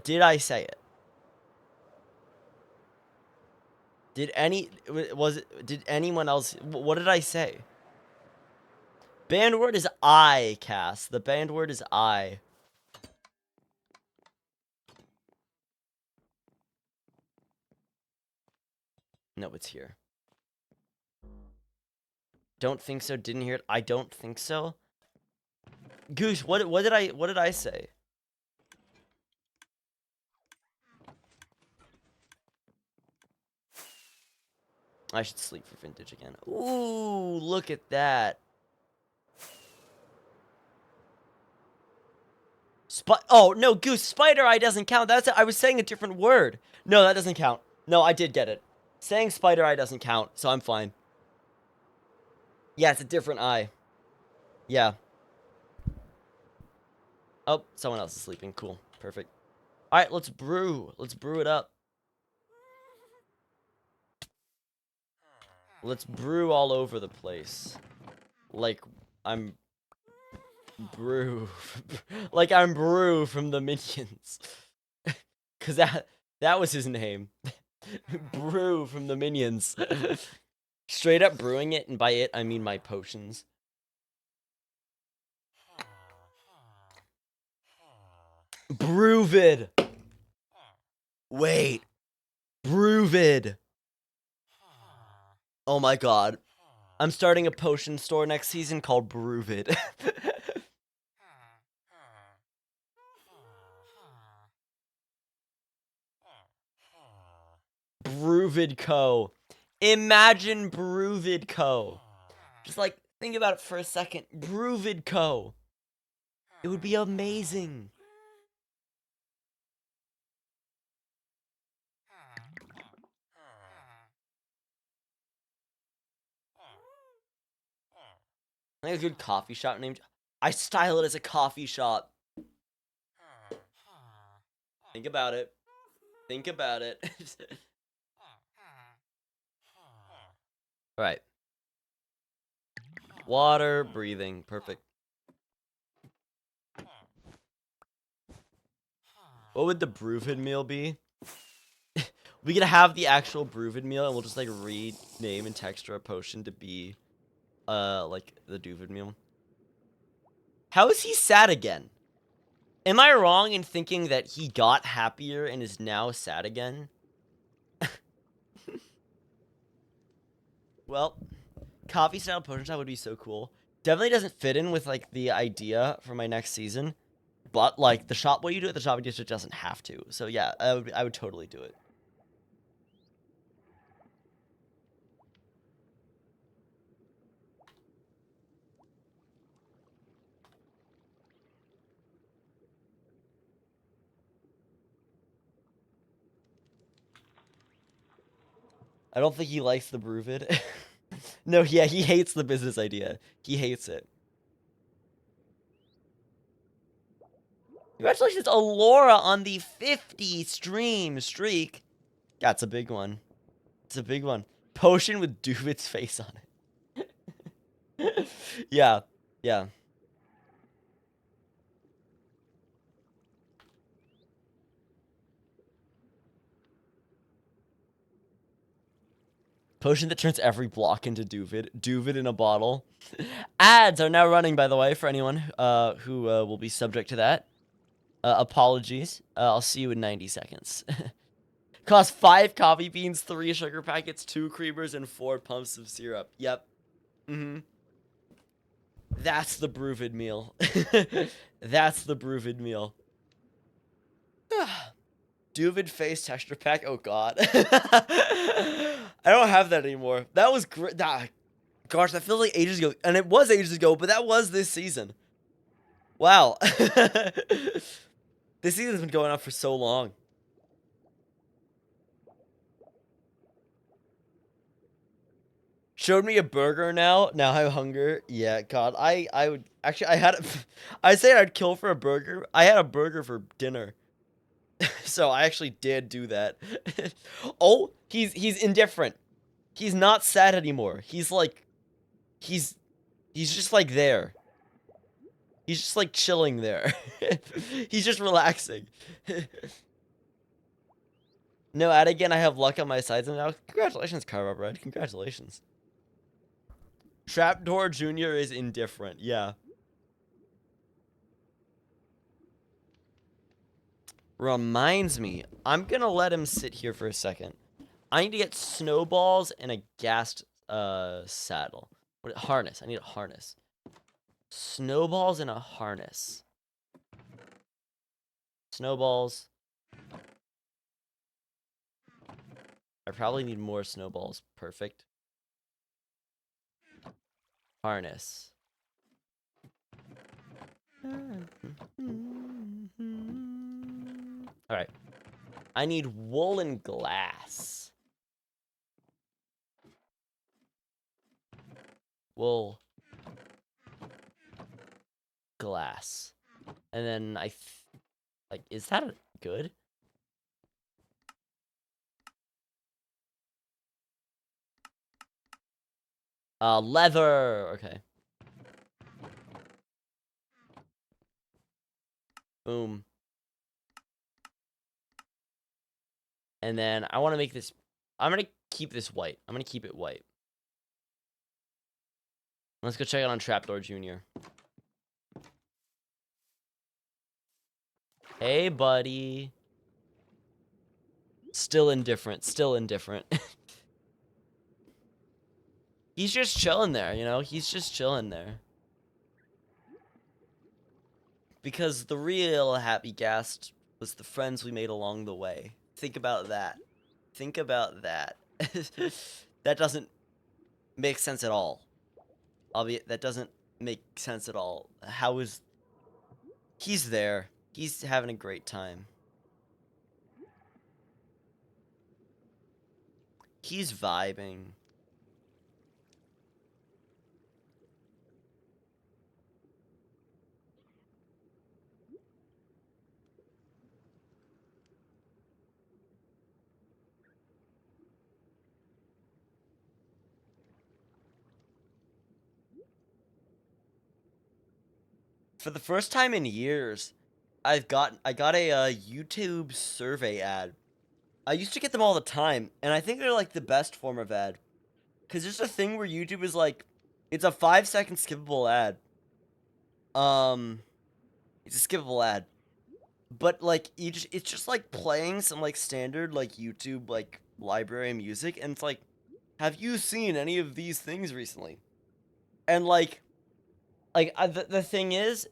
Did I say it? Did anyone else? What did I say? Banned word is I, Cass. The banned word is I. No, it's here. Don't think so. Didn't hear it. I don't think so. Goose, what did I say? I should sleep for vintage again. Ooh, look at that. Oh, no, Goose, spider eye doesn't count. I was saying a different word. No, that doesn't count. No, I did get it. Saying spider eye doesn't count, so I'm fine. Yeah, it's a different eye. Yeah. Oh, someone else is sleeping. Cool. Perfect. All right, let's brew. Let's brew it up. Let's brew all over the place. Like I'm brew. Like I'm brew from the Minions. Cause that was his name. Brew from the Minions. Straight up brewing it, and by it I mean my potions. Brewvid. Wait. Brewvid. Oh my god. I'm starting a potion store next season called Brewvid. Brewvid Co. Imagine Brewvid Co. Just like think about it for a second. Brewvid Co. It would be amazing. Like a good coffee shop named. I style it as a coffee shop. Think about it. Think about it. Right. Water, breathing, perfect. What would the Brewvid meal be? We could have the actual Brewvid meal, and we'll just like rename and text our potion to be, like the Doovid meal. How is he sad again? Am I wrong in thinking that he got happier and is now sad again? Well, coffee style potion shop would be so cool. Definitely doesn't fit in with like the idea for my next season, but like the shop, what you do at the shopping district doesn't have to. So yeah, I would totally do it. I don't think he likes the Brewvid. No, yeah, he hates the business idea. He hates it. Congratulations, Alora, on the 50 stream streak. That's a big one. It's a big one. Potion with Doovid's face on it. Yeah, yeah. Potion that turns every block into Doovid. Doovid in a bottle. Ads are now running, by the way, for anyone who will be subject to that. Apologies. I'll see you in 90 seconds. Cost 5 coffee beans, 3 sugar packets, 2 creamers, and 4 pumps of syrup. Yep. Mm-hmm. That's the Brewvid meal. That's the Brewvid meal. Doovid face texture pack. Oh god. I don't have that anymore. That was great. Gosh, that feels like ages ago. And it was ages ago, but that was this season. Wow. This season's been going on for so long. Showed me a burger now. Now I have hunger. Yeah, God. I would actually I said I'd kill for a burger. I had a burger for dinner. So I actually did do that. Oh, he's indifferent. He's not sad anymore. He's like he's just like there. He's just like chilling there. He's just relaxing. No, ad again, I have luck on my sides now. Congratulations, Carver Bread. Congratulations. Trapdoor Jr. is indifferent. Yeah. Reminds me, I'm gonna let him sit here for a second. I need to get snowballs and a ghast saddle. Harness. I need a harness. Snowballs and a harness. Snowballs. I probably need more snowballs. Perfect. Harness. Alright. I need wool and glass. Wool. Glass. And then like, is that good? Leather. Okay. Boom. And then I want to make this. I'm going to keep this white. I'm going to keep it white. Let's go check it on Trapdoor Jr. Hey, buddy. Still indifferent. Still indifferent. He's just chilling there, you know? He's just chilling there. Because the real happy ghast was the friends we made along the way. Think about that. Think about that. That doesn't make sense at all. Albeit, that doesn't make sense at all. How is... He's there. He's having a great time. He's vibing. For the first time in years, I got a YouTube survey ad. I used to get them all the time, and I think they're like the best form of ad. Cause there's a thing where YouTube is like, it's a 5-second skippable ad. It's a skippable ad, but like it's just like playing some like standard like YouTube like library music, and it's like, have you seen any of these things recently? And like the thing is,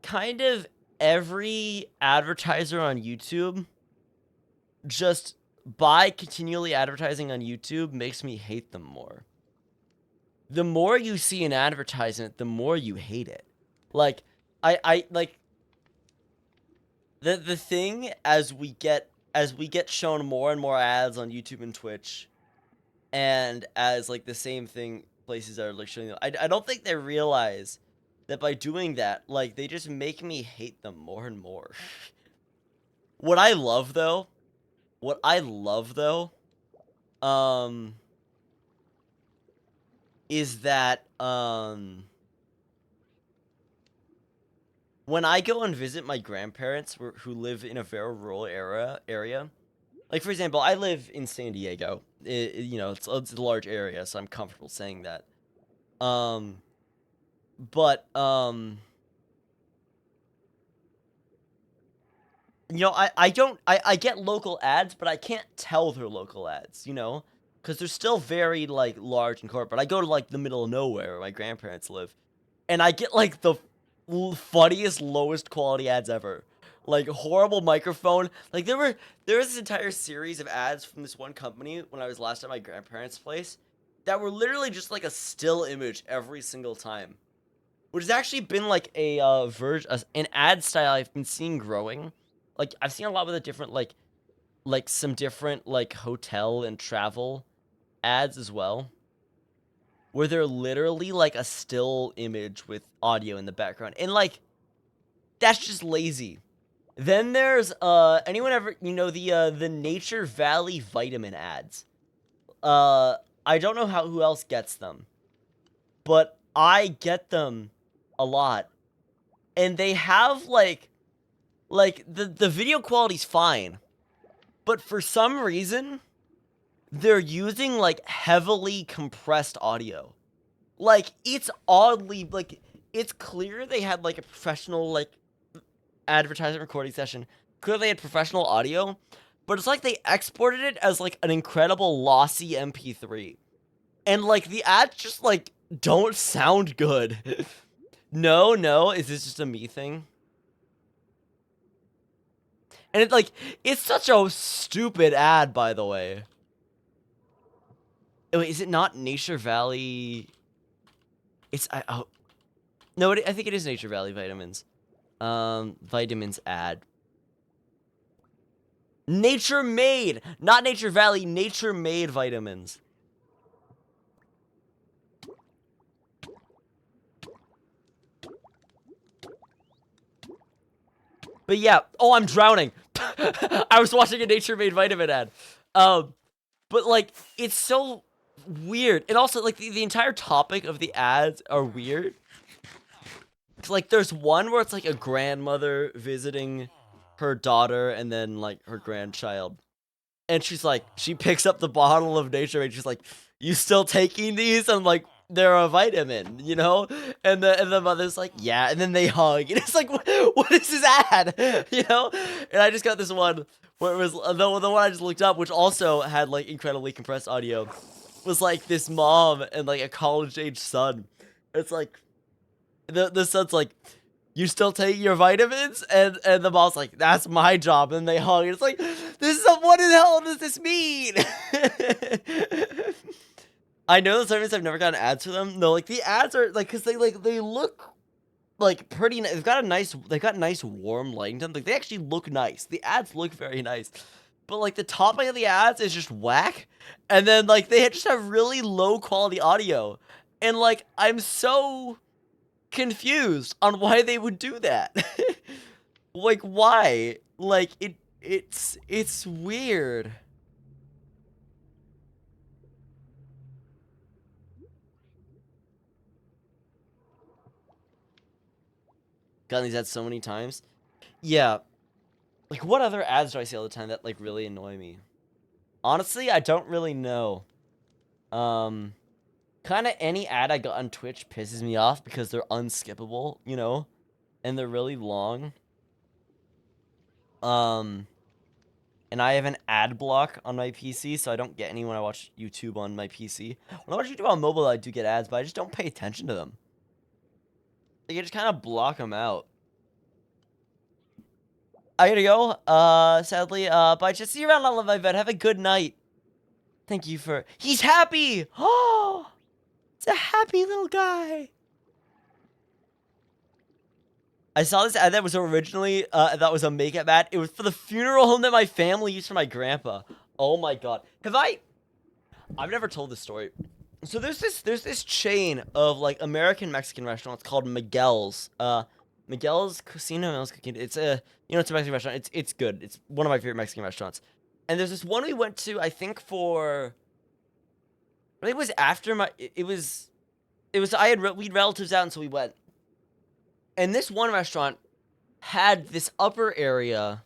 kind of every advertiser on YouTube, just by continually advertising on YouTube, makes me hate them more. The more you see an advertisement, the more you hate it. Like, I like the thing as we get shown more and more ads on YouTube and Twitch, and as like the same thing places are like showing them, I don't think they realize that by doing that, like, they just make me hate them more and more. What I love though, is that when I go and visit my grandparents who live in a very rural area, like for example, I live in San Diego. You know, it's a large area, so I'm comfortable saying that. But you know, I get local ads, but I can't tell they're local ads, you know? Because they're still very, like, large and corporate. I go to, like, the middle of nowhere where my grandparents live, and I get, like, the funniest, lowest quality ads ever. like horrible microphone. Like there was this entire series of ads from this one company when I was last at my grandparents' place that were literally just like a still image every single time, which has actually been like a an ad style I've been seeing growing. Like I've seen a lot with a different like some different like hotel and travel ads as well, where they're literally like a still image with audio in the background. And like that's just lazy. Then there's anyone ever the Nature Valley vitamin ads. I don't know who else gets them, but I get them a lot. And they have like the video quality's fine, but for some reason they're using like heavily compressed audio. Like it's oddly like it's clear they had like a professional like advertising recording session. Clearly they had professional audio, but it's like they exported it as like an incredible lossy MP3. And like the ads just like don't sound good. No, is this just a me thing? And it's like it's such a stupid ad, by the way. Wait, is it not Nature Valley? It's no, I think it is Nature Valley vitamins. Vitamins ad. Nature Made, not Nature Valley, Nature Made vitamins. But yeah, oh, I'm drowning. I was watching a Nature Made vitamin ad. But like, it's so weird. And also, like, the entire topic of the ads are weird. Like, there's one where it's like a grandmother visiting her daughter and then like her grandchild. And she's like, she picks up the bottle of Nature Made. She's like, "You still taking these?" I'm like, "They're a vitamin, you know?" And the mother's like, "Yeah." And then they hug. And it's like, what is this ad? You know? And I just got this one where it was the one I just looked up, which also had like incredibly compressed audio, was like this mom and like a college-age son. It's like the son's like, "You still take your vitamins?" And the mom's like, "That's my job." And they hug. And it's like, what the hell does this mean? I know the service I've never gotten ads for them. No, like the ads are like, cause they look like pretty. They've got nice warm lighting to them. Like they actually look nice. The ads look very nice. But like the topic of the ads is just whack, and then like they just have really low quality audio, and like I'm so confused on why they would do that. Like why? Like it's weird. Gotten these ads so many times. Yeah. Like what other ads do I see all the time that like really annoy me? Honestly, I don't really know. Um kind of any ad I got on Twitch pisses me off because they're unskippable, you know? And they're really long. Um and I have an ad block on my PC, so I don't get any when I watch YouTube on my PC. When I watch YouTube on mobile, I do get ads, but I just don't pay attention to them. Like, I just kind of block them out. I gotta go, sadly, but just see you around. I love my bed. Have a good night. Thank you for... He's happy! Oh! It's a happy little guy. I saw this ad that was originally, that was a makeup ad. It was for the funeral home that my family used for my grandpa. Oh my god. I've never told this story. So there's this chain of, like, American Mexican restaurants called Miguel's. Miguel's Cocina, Miguel's Cooking. It's a Mexican restaurant. It's good. It's one of my favorite Mexican restaurants. And there's this one we went to, I think it was after we'd relatives out, and so we went. And this one restaurant had this upper area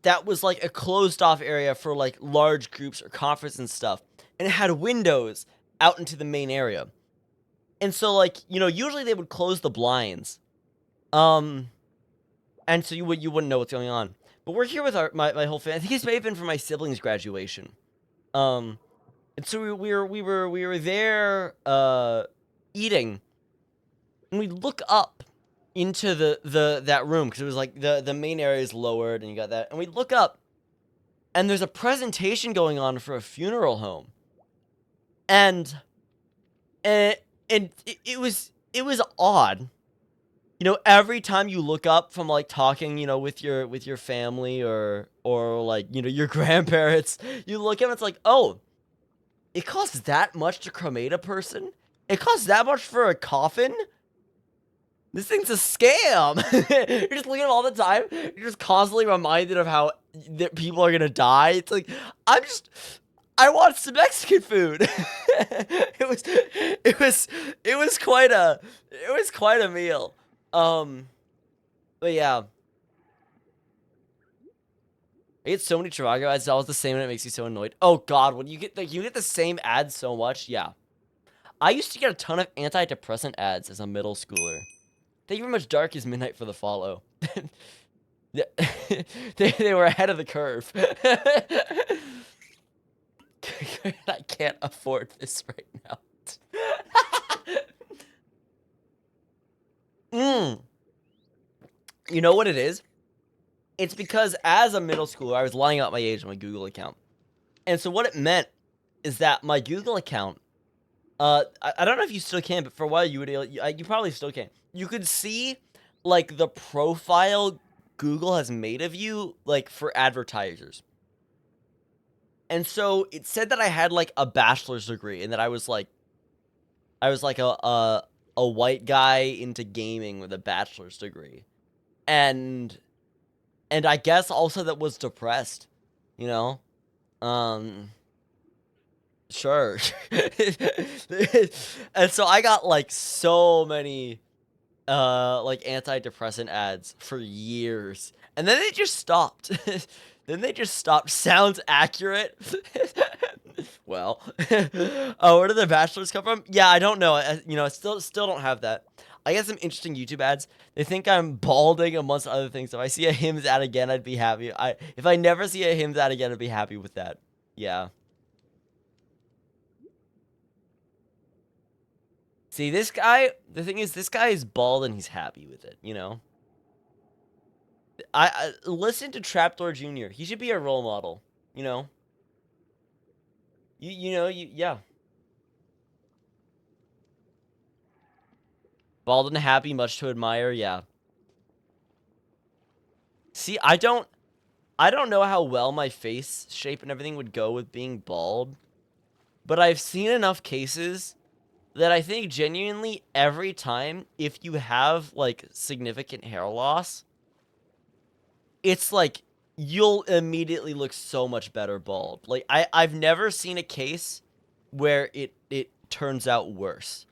that was like a closed off area for like large groups or conference and stuff. And it had windows out into the main area. And so like, usually they would close the blinds. And so you wouldn't know what's going on. But we're here with my whole family. I think this may have been for my siblings' graduation. And so we were there eating. And we look up, into that room, because it was like the main area is lowered and you got that, and we look up and there's a presentation going on for a funeral home. And it was odd. You know, every time you look up from like talking, you know, with your family or like, you know, your grandparents, you look at it, it's like, "Oh, it costs that much to cremate a person? It costs that much for a coffin? This thing's a scam." You're just looking at it all the time. You're just constantly reminded of how people are gonna die. It's like, I want some Mexican food. It was quite a meal. Um, but yeah, I get so many Trivago ads. It's always the same, and it makes me so annoyed. Oh God, when you get the same ads so much. Yeah, I used to get a ton of antidepressant ads as a middle schooler. Thank you very much, Dark is Midnight, for the follow. they were ahead of the curve. I can't afford this right now. You know what it is? It's because as a middle schooler, I was lying out my age on my Google account. And so what it meant is that my Google account, I don't know if you still can, but for a while you probably still can. You could see, like, the profile Google has made of you, like, for advertisers. And so it said that I had, like, a bachelor's degree and that I was like a white guy into gaming with a bachelor's degree. And I guess also that was depressed, you know? Sure. And so I got like so many like antidepressant ads for years. And then they just stopped. Then they just stopped. Sounds accurate. Well, oh, where did the bachelors come from? Yeah, I don't know. You know, I still don't have that. I get some interesting YouTube ads. They think I'm balding amongst other things. If I see a Hims ad again, I'd be happy. If I never see a Hims ad again, I'd be happy with that. Yeah. See, this guy, the thing is, this guy is bald and he's happy with it, you know? I listen to Trapdoor Jr. He should be a role model, you know? Yeah. Bald and happy, much to admire, yeah. See, I don't know how well my face shape and everything would go with being bald, but I've seen enough cases that I think genuinely every time, if you have, like, significant hair loss, it's like you'll immediately look so much better bald. Like, I've never seen a case where it turns out worse.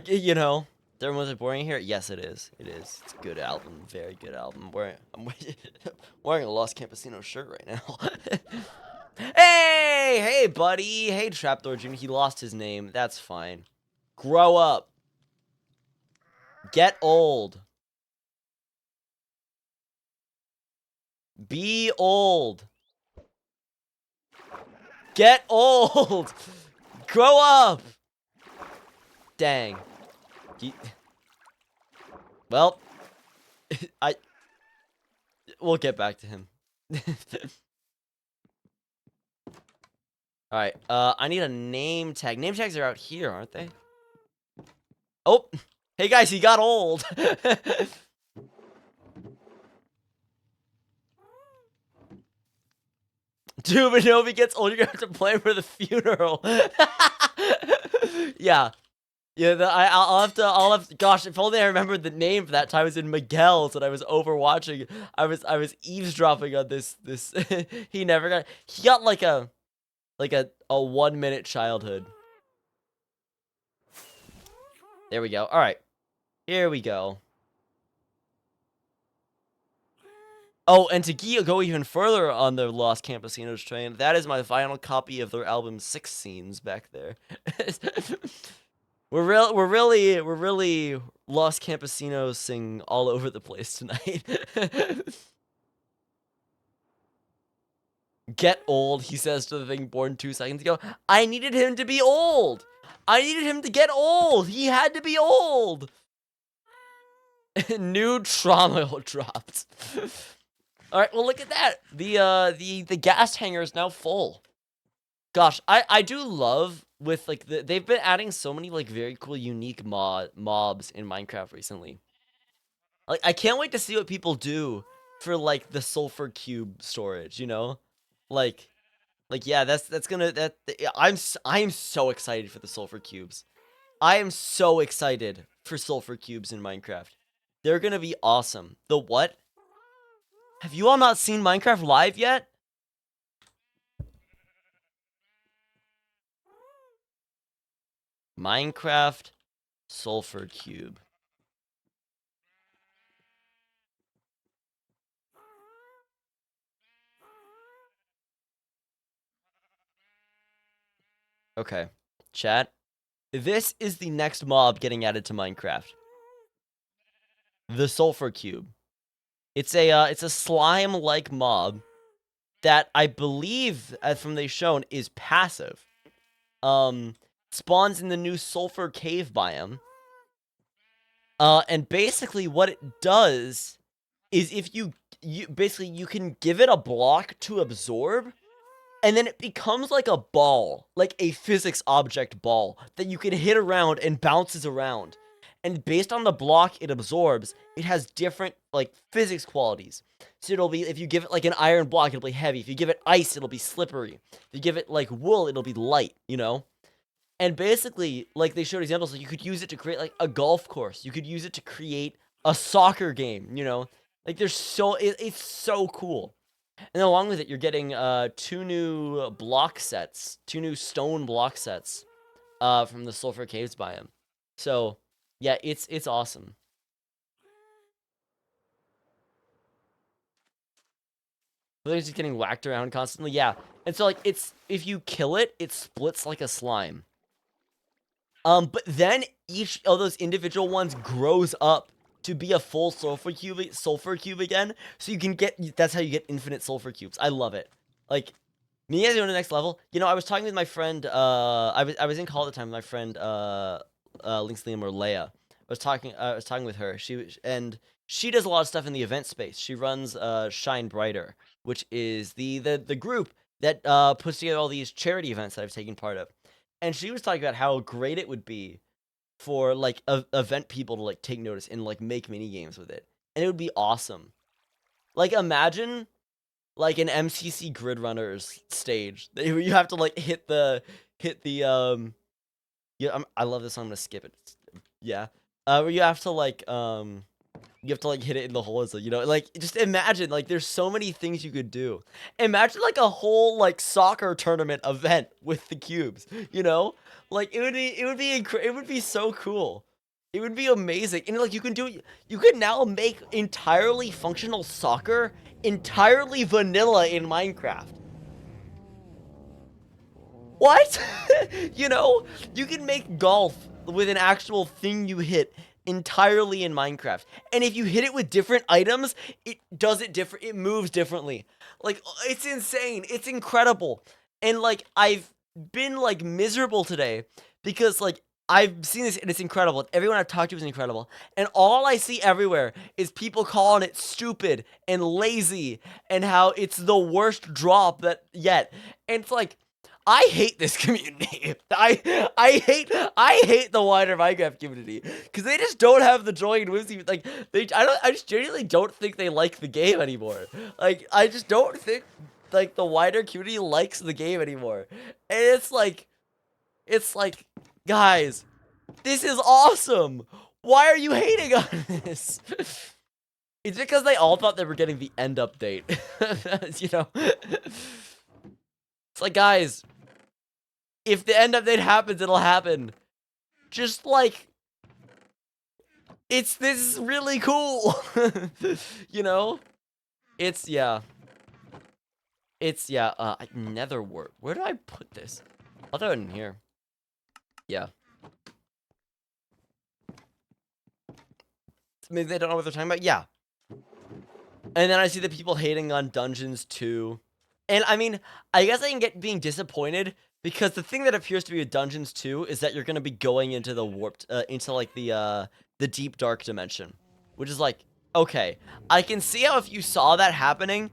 You know, was it boring here? Yes, it is. It is. It's a good album. Very good album. I'm wearing a Lost Campesino shirt right now. Hey, buddy. Hey, Trapdoor Jr. He lost his name. That's fine. Grow up. Get old. Be old. Get old. Grow up. Dang. Well, we'll get back to him. Alright, I need a name tag. Name tags are out here, aren't they? Oh! Hey guys, he got old! Dude, but if he gets old, you're gonna have to plan for the funeral. Yeah. Yeah, I'll have to, gosh, if only I remembered the name for that time. I was in Miguel's and I was overwatching. I was eavesdropping on this, he got like a 1 minute childhood. There we go. All right. Here we go. Oh, and to go even further on the Lost Campesinos train, that is my final copy of their album Six Scenes back there. We're really Lost Campesinos sing all over the place tonight. Get old, he says to the thing born 2 seconds ago. I needed him to be old. I needed him to get old. He had to be old. New trauma dropped. All right, well look at that. The gas hangar is now full. Gosh, I do love with like they've been adding so many like very cool unique mobs in Minecraft recently. Like I can't wait to see what people do for like the sulfur cube storage, you know? Like yeah, that's gonna yeah, I'm so excited for the sulfur cubes. I am so excited for sulfur cubes in Minecraft. They're gonna be awesome. The what? Have you all not seen Minecraft Live yet? Minecraft sulfur cube. Okay, chat. This is the next mob getting added to Minecraft. The sulfur cube. It's a slime-like mob that I believe, from they shown, is passive. Spawns in the new sulfur cave biome. And basically what it does is if you basically you can give it a block to absorb, and then it becomes like a ball, like a physics object ball that you can hit around and bounces around. And based on the block it absorbs, it has different like physics qualities. So it'll be, if you give it like an iron block, it'll be heavy. If you give it ice, it'll be slippery. If you give it like wool, it'll be light, you know? And basically, like they showed examples, like you could use it to create like a golf course. You could use it to create a soccer game, you know? Like there's it's so cool. And then along with it, you're getting 2 new block sets, 2 new stone block sets from the Sulfur Caves biome. So, yeah, it's awesome. It's just getting whacked around constantly. Yeah. And so like it's, if you kill it, it splits like a slime. But then each of those individual ones grows up to be a full sulfur cube again. So you can get, that's how you get infinite sulfur cubes. I love it. Like, me as going to the next level. You know, I was talking with my friend, I was in call at the time with my friend, Links Liam or Leia. I was talking with her. She does a lot of stuff in the event space. She runs Shine Brighter, which is the group that puts together all these charity events that I've taken part of. And she was talking about how great it would be for like event people to like take notice and like make mini games with it. And it would be awesome. Like imagine like an MCC Grid Runners stage. You have to like hit the yeah, I love this, so I'm gonna skip it. Yeah. Where you have to like hit it in the hole, so you know, like just imagine, like there's so many things you could do. Imagine like a whole like soccer tournament event with the cubes, you know? Like it would be so cool. It would be amazing. And like you can now make entirely functional soccer entirely vanilla in Minecraft. What? You know, you can make golf with an actual thing you hit entirely in Minecraft. And if you hit it with different items, it does it different. It moves differently. Like, it's insane. It's incredible. And like, I've been like miserable today because like, I've seen this and it's incredible. Everyone I've talked to is incredible. And all I see everywhere is people calling it stupid and lazy and how it's the worst drop that yet. And it's like, I hate this community. I hate the wider Minecraft community because they just don't have the joy and whimsy. Like I just genuinely don't think they like the game anymore. Like I just don't think like the wider community likes the game anymore. And it's like, guys, this is awesome. Why are you hating on this? It's because they all thought they were getting the end update. You know, it's like, guys, if the end update happens, it'll happen. Just like, this is really cool. You know? Yeah, nether wart. Where do I put this? I'll throw it in here. Yeah. Maybe they don't know what they're talking about? Yeah. And then I see the people hating on Dungeons 2. And I mean, I guess I can get being disappointed because the thing that appears to be with Dungeons 2 is that you're going to be going into the warped, into like the deep dark dimension. which is like, okay, I can see how if you saw that happening,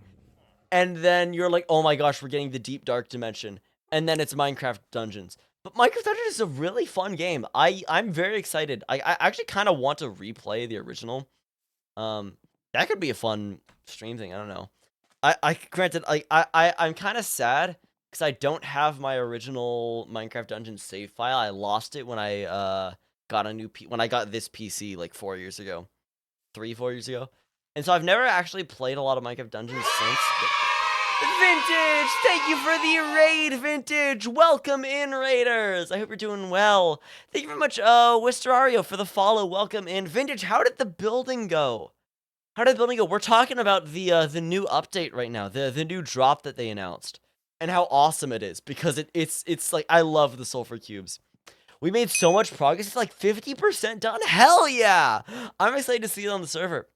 and then you're like, oh my gosh, we're getting the deep dark dimension, and then it's Minecraft Dungeons. But Minecraft Dungeons is a really fun game. I'm very excited. I actually kind of want to replay the original. That could be a fun stream thing. I don't know. I granted, I'm kind of sad because I don't have my original Minecraft Dungeons save file. I lost it when I got when I got this PC like 4 years ago, 4 years ago, and so I've never actually played a lot of Minecraft Dungeons since. Vintage, thank you for the raid, Vintage. Welcome in, Raiders. I hope you're doing well. Thank you very much, Wisterario, for the follow. Welcome in, Vintage. How did the building go? How did the building go? We're talking about the new update right now, the new drop that they announced, and how awesome it is because it's like I love the sulfur cubes. We made so much progress. It's like 50% done. Hell yeah! I'm excited to see it on the server.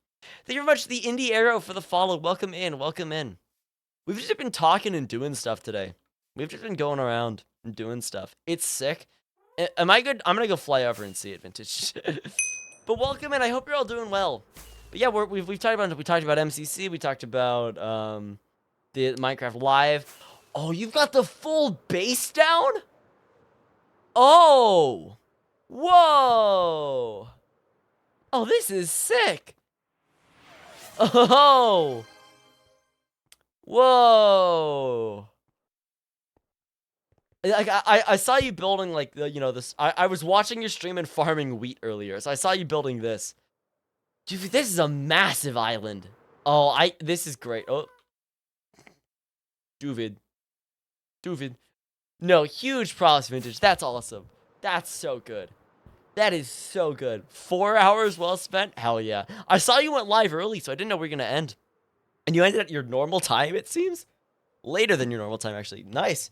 Thank you very much, the Indie Arrow, for the follow. Welcome in. Welcome in. We've just been talking and doing stuff today. We've just been going around and doing stuff. It's sick. Am I good? I'm gonna go fly over and see it, Vintage. But welcome in. I hope you're all doing well. But yeah, we've talked about MCC. We talked about the Minecraft Live. Oh, you've got the full base down? Oh, whoa! Oh, this is sick. Oh, whoa! Like I saw you building like the this. I was watching your stream and farming wheat earlier, so I saw you building this. Dude, this is a massive island. Oh, this is great. Oh. Doovid. No, huge props, Vintage. That's awesome. That's so good. That is so good. 4 hours well spent? Hell yeah. I saw you went live early, so I didn't know we were going to end. And you ended at your normal time, it seems? Later than your normal time, actually. Nice.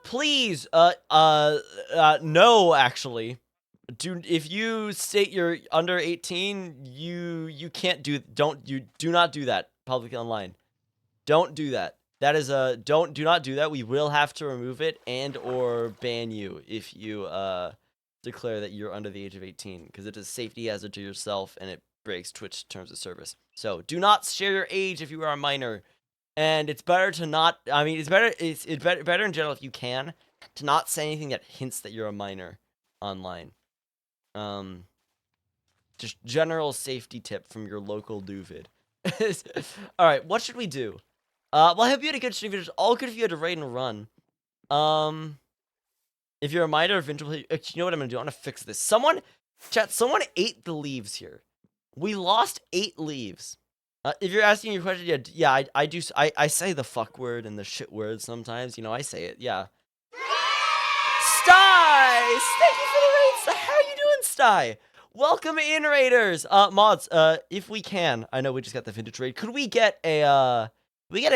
Please, no, actually. If you state you're under 18, you can't do not do that publicly online. Don't do that. That is do not do that. We will have to remove it and or ban you if you declare that you're under the age of 18 because it is a safety hazard to yourself and it breaks Twitch terms of service. So do not share your age if you are a minor. And it's better to not. I mean, it's better in general if you can to not say anything that hints that you're a minor online. Just general safety tip from your local doovid. All right, what should we do? Well, I hope you had a good stream. It's all good if you had to raid and run. If you're a minor, eventually, you know what I'm gonna do? I'm gonna fix this. Someone ate the leaves here. We lost 8 leaves. If you're asking your question, yeah, I do. I say the fuck word and the shit word sometimes. You know, I say it. Yeah. Stice, thank you for the raid. How are you doing, Sty? Welcome in, Raiders. Mods, if we can, I know we just got the vintage raid. Could we get a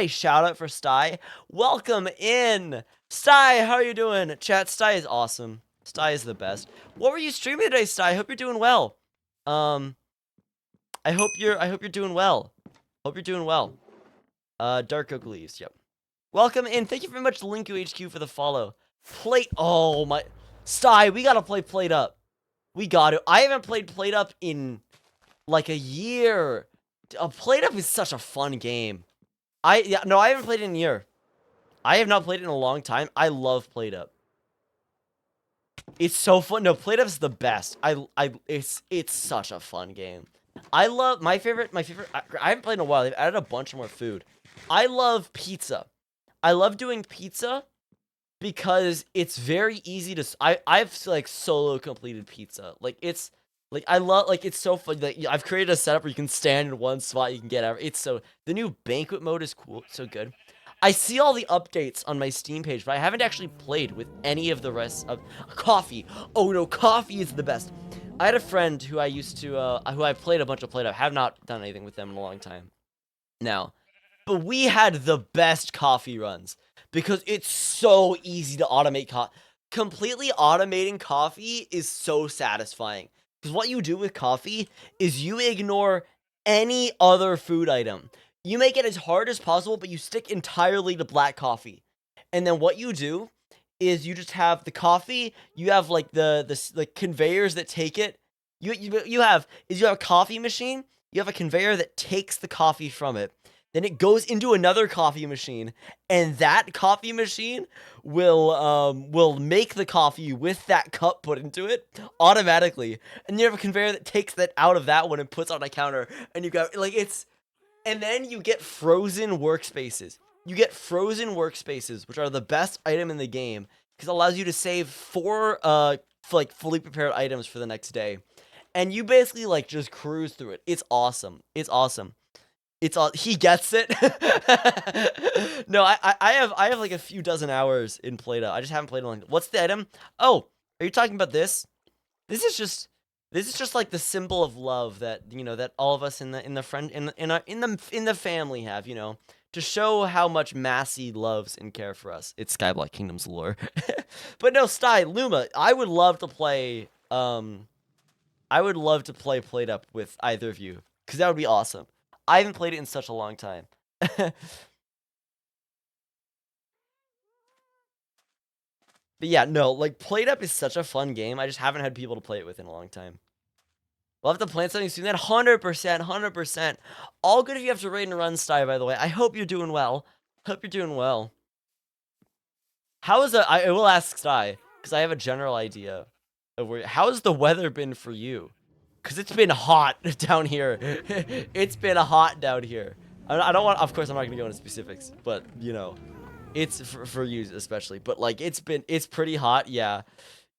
shout out for Sty? Welcome in, Sty. How are you doing? Chat, Sty is awesome. Sty is the best. What were you streaming today, Sty? I hope you're doing well. I hope you're doing well. Hope you're doing well. Dark Oak Leaves, yep. Welcome in. Thank you very much, Linku HQ, for the follow. Plate. Oh my. Sty, we gotta play Plate Up. We got to. I haven't played Plate Up in like a year. Plate Up is such a fun game. I haven't played it in a year. I have not played it in a long time. I love Plate Up. It's so fun. No, Plate Up's the best. It's such a fun game. I love my favorite. I haven't played in a while. They've added a bunch more food. I love pizza. I love doing pizza because it's very easy to. I've like solo completed pizza. Like it's like I love like it's so fun. Like I've created a setup where you can stand in one spot. You can get out. It's so the new banquet mode is cool. It's so good. I see all the updates on my Steam page, but I haven't actually played with any of the rest of coffee. Oh no, coffee is the best. I had a friend who I used to, who I played a bunch of Play-Doh. Have not done anything with them in a long time now. But we had the best coffee runs because it's so easy to automate completely automating coffee is so satisfying. Because what you do with coffee is you ignore any other food item. You make it as hard as possible, but you stick entirely to black coffee. And then what you do is you just have the coffee, you have like the conveyors that take it, You have a coffee machine. You have a conveyor that takes the coffee from it. Then it goes into another coffee machine, and that coffee machine will make the coffee with that cup put into it automatically. And you have a conveyor that takes that out of that one and puts on a counter, and you got like it's. And then you get frozen workspaces. You get frozen workspaces, which are the best item in the game because it allows you to save 4 like fully prepared items for the next day. And you basically like just cruise through it. It's awesome. It's awesome. It's all he gets it. No, I have like a few dozen hours in Play-Doh. I just haven't played it long. What's the item? Oh, are you talking about this? This is just like the symbol of love that that all of us in the friend in the family have, to show how much Massey loves and care for us. It's Skyblock Kingdom's lore. But no, Luma, I would love to play Played Up with either of you cuz that would be awesome. I haven't played it in such a long time. But yeah, no, like Played Up is such a fun game. I just haven't had people to play it with in a long time. We'll have to plan something soon. Then 100%, 100%. All good if you have to raid and run, Sty, by the way. I hope you're doing well. Hope you're doing well. How is the... I will ask Sty, because I have a general idea of where... How has the weather been for you? Because it's been hot down here. It's been hot down here. I don't want... Of course, I'm not going to go into specifics, but, it's for you especially. But, like, it's pretty hot, yeah.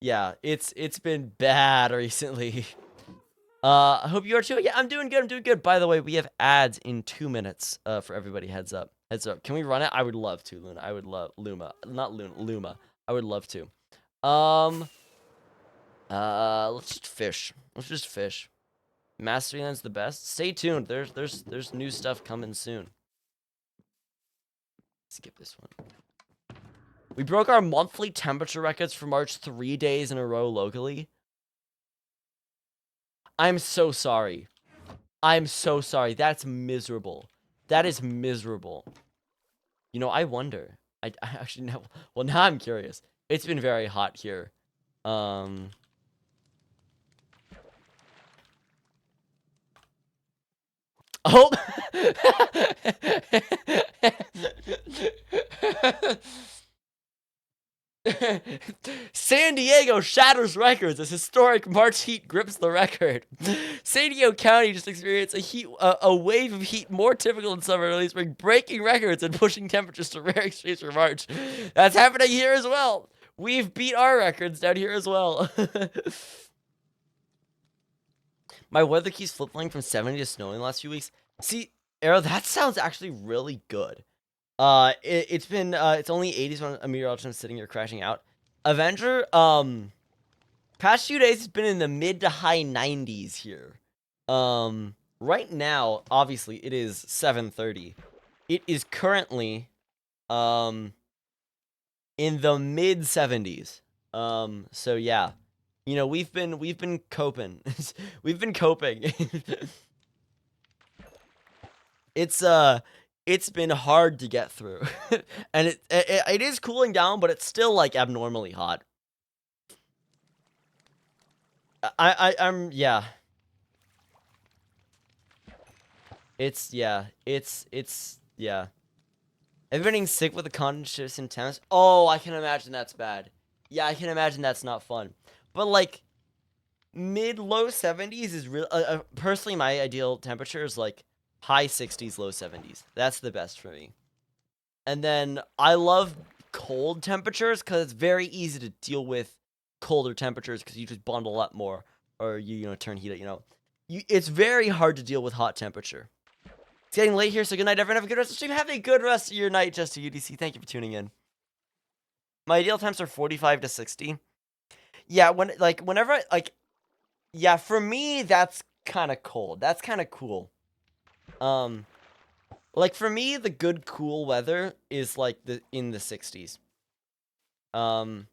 Yeah, it's been bad recently. I hope you are too. Yeah, I'm doing good. I'm doing good. By the way, we have ads in 2 minutes. For everybody, heads up. Heads up. Can we run it? I would love to, Luna. I would love Luma. Not Luna. Luma. I would love to. Let's just fish. Let's just fish. Mastery Land's the best. Stay tuned. There's new stuff coming soon. Skip this one. We broke our monthly temperature records for March 3 days in a row locally. I'm so sorry. I'm so sorry. That's miserable. That is miserable. I wonder. I actually know. Well, now I'm curious. It's been very hot here. Oh. San Diego shatters records as historic March heat grips the record. San Diego County just experienced a wave of heat more typical in summer early spring, breaking records and pushing temperatures to rare extremes for March. That's happening here as well. We've beat our records down here as well. My weather keeps flip-flopping from 70 to snowing the last few weeks. See, Arrow, that sounds actually really good. It's only 80s when a meteorologist is sitting here crashing out. Avenger, past few days it's been in the mid to high 90s here. Right now, obviously, it is 7:30. It is currently, in the mid 70s. So yeah, we've been coping. We've been coping. It's been hard to get through. And it is cooling down, but it's still like abnormally hot. I'm yeah. It's yeah. It's yeah. Everybody's sick with the constant shifts in temps. Oh, I can imagine that's bad. Yeah, I can imagine that's not fun. But like mid-low 70s is real. Personally, my ideal temperature is like high 60s, low 70s. That's the best for me. And then I love cold temperatures because it's very easy to deal with colder temperatures because you just bundle up more or you turn heat up. It's very hard to deal with hot temperature. It's getting late here, so good night, everyone. Have a good rest of the stream. Have a good rest of your night, just to UDC. Thank you for tuning in. My ideal temps are 45 to 60. Yeah, yeah, for me, that's kind of cold. That's kind of cool. Like for me, the good cool weather is like in the 60s. And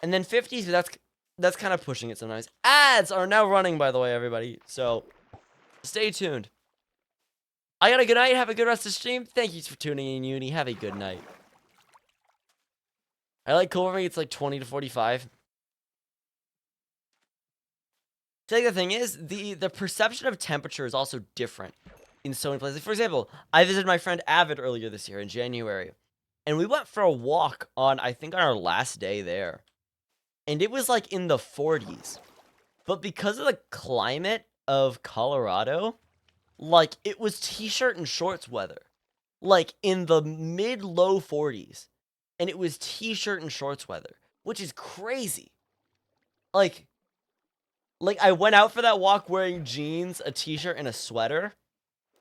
then 50s, that's kind of pushing it sometimes. Ads are now running, by the way, everybody. So stay tuned. I got a good night. Have a good rest of the stream. Thank you for tuning in, Uni. Have a good night. I like cool for me. It's like 20 to 45. So, like, the thing is, the perception of temperature is also different in so many places. For example, I visited my friend Avid earlier this year in January, and we went for a walk on, I think, on our last day there, and it was like in the 40s. But because of the climate of Colorado, like, it was t-shirt and shorts weather, like in the mid-low 40s, and it was t-shirt and shorts weather, which is crazy. Like, I went out for that walk wearing jeans, a t-shirt, and a sweater.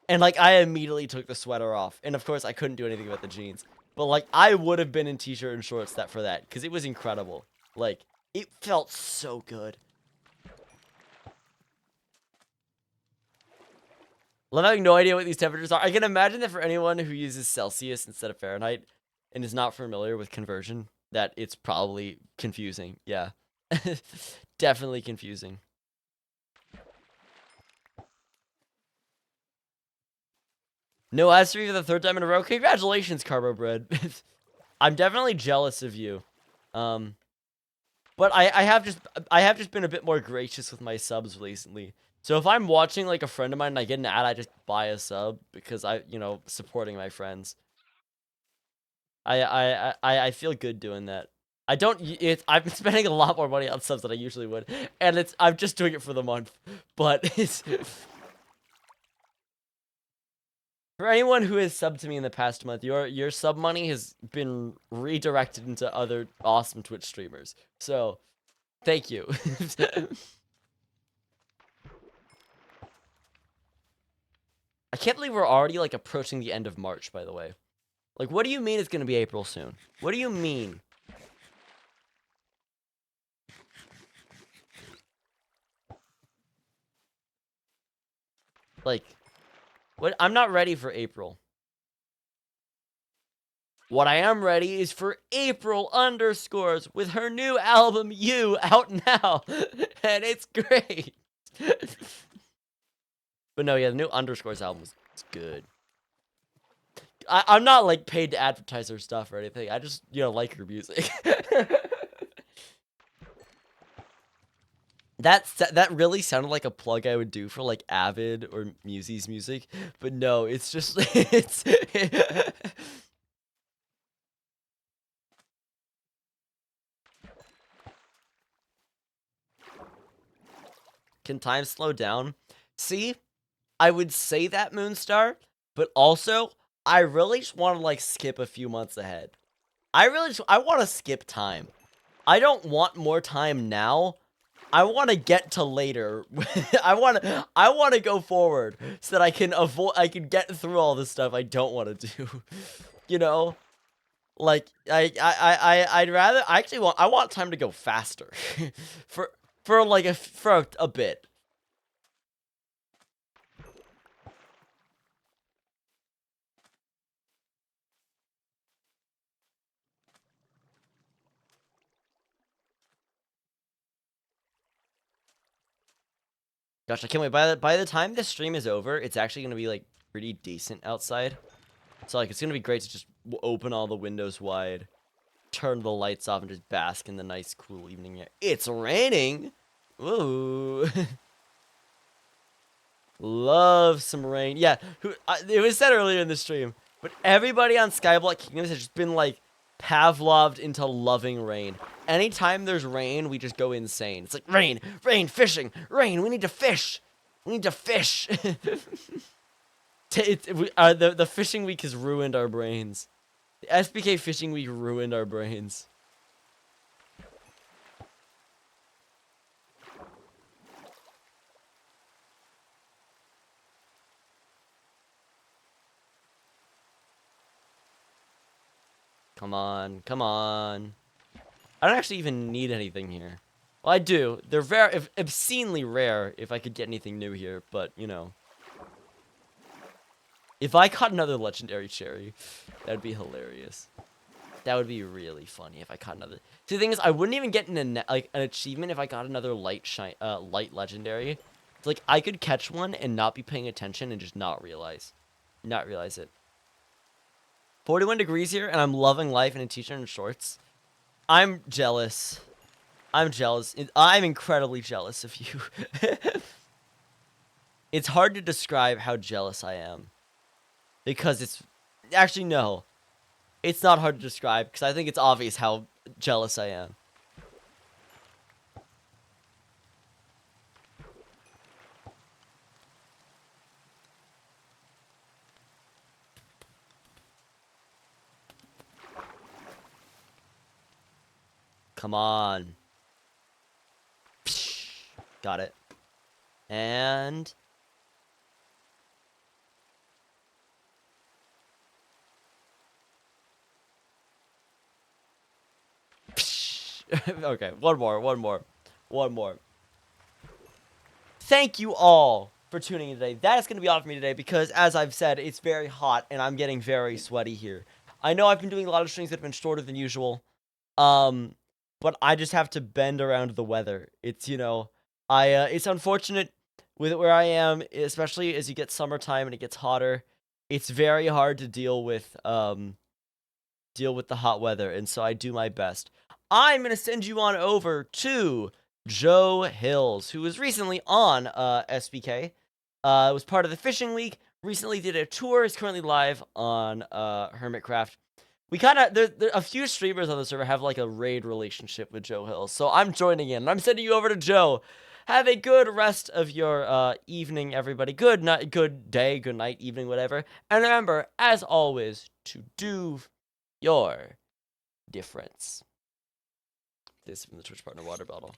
And, like, I immediately took the sweater off. And, of course, I couldn't do anything about the jeans. But, like, I would have been in t-shirt and shorts for that. Because it was incredible. Like, it felt so good. Love having no idea what these temperatures are. I can imagine that for anyone who uses Celsius instead of Fahrenheit and is not familiar with conversion, that it's probably confusing. Yeah. Definitely confusing. No S3 for the 3rd time in a row. Congratulations, Carbo Bread. I'm definitely jealous of you. But I have just been a bit more gracious with my subs recently. So if I'm watching like a friend of mine and I get an ad, I just buy a sub because supporting my friends. I feel good doing that. I've been spending a lot more money on subs than I usually would, and I'm just doing it for the month. But it's for anyone who has subbed to me in the past month, your sub money has been redirected into other awesome Twitch streamers. So, thank you. I can't believe we're already like approaching the end of March, by the way. Like, what do you mean it's gonna be April soon? What do you mean? Like, what? I'm not ready for April. What I am ready is for April underscores with her new album You out now. And it's great. But no, yeah, the new underscores album is good. I'm not like paid to advertise her stuff or anything. I just, like her music. That really sounded like a plug I would do for like Avid or Musy's music, but no, it's just it's Can time slow down? See, I would say that Moonstar, but also I really just want to like skip a few months ahead. I want to skip time. I don't want more time now. I want to get to later. I want to go forward so that I can get through all the stuff I don't want to do. You know? Like I'd rather I want time to go faster. for a bit. Gosh, I can't wait. By the time this stream is over, it's actually gonna be like pretty decent outside. So like it's gonna be great to just open all the windows wide, turn the lights off, and just bask in the nice, cool evening air. It's raining. Ooh. Love some rain. Yeah, it was said earlier in the stream, but everybody on Skyblock Kingdoms has just been like Pavloved into loving rain. Anytime there's rain, we just go insane. It's like rain, rain, fishing, rain. We need to fish. We need to fish. The fishing week has ruined our brains. The SBK fishing week ruined our brains. Come on, come on. I don't actually even need anything here. Well, I do. They're very obscenely rare if I could get anything new here, but, you know. If I caught another legendary cherry, that'd be hilarious. That would be really funny if I caught another. See, the thing is, I wouldn't even get an achievement if I got another light legendary. It's like I could catch one and not be paying attention and just not realize it. 41 degrees here, and I'm loving life in a t-shirt and shorts. I'm jealous. I'm jealous. I'm incredibly jealous of you. It's hard to describe how jealous I am. Because it's... Actually, no. It's not hard to describe, because I think it's obvious how jealous I am. Come on. Got it. And... Okay, one more. Thank you all for tuning in today. That is going to be all for me today because, as I've said, it's very hot and I'm getting very sweaty here. I know I've been doing a lot of streams that have been shorter than usual, but I just have to bend around the weather. It's, it's unfortunate with where I am, especially as you get summertime and it gets hotter. It's very hard to deal with the hot weather, and so I do my best. I'm going to send you on over to Joe Hills, who was recently on SBK. Was part of the Fishing League, recently did a tour, is currently live on Hermitcraft. We kind of, there a few streamers on the server have like a raid relationship with Joe Hills, so I'm joining in, and I'm sending you over to Joe. Have a good rest of your evening, everybody. Good night, good day, good night, evening, whatever. And remember, as always, to do your difference. This from the Twitch partner water bottle.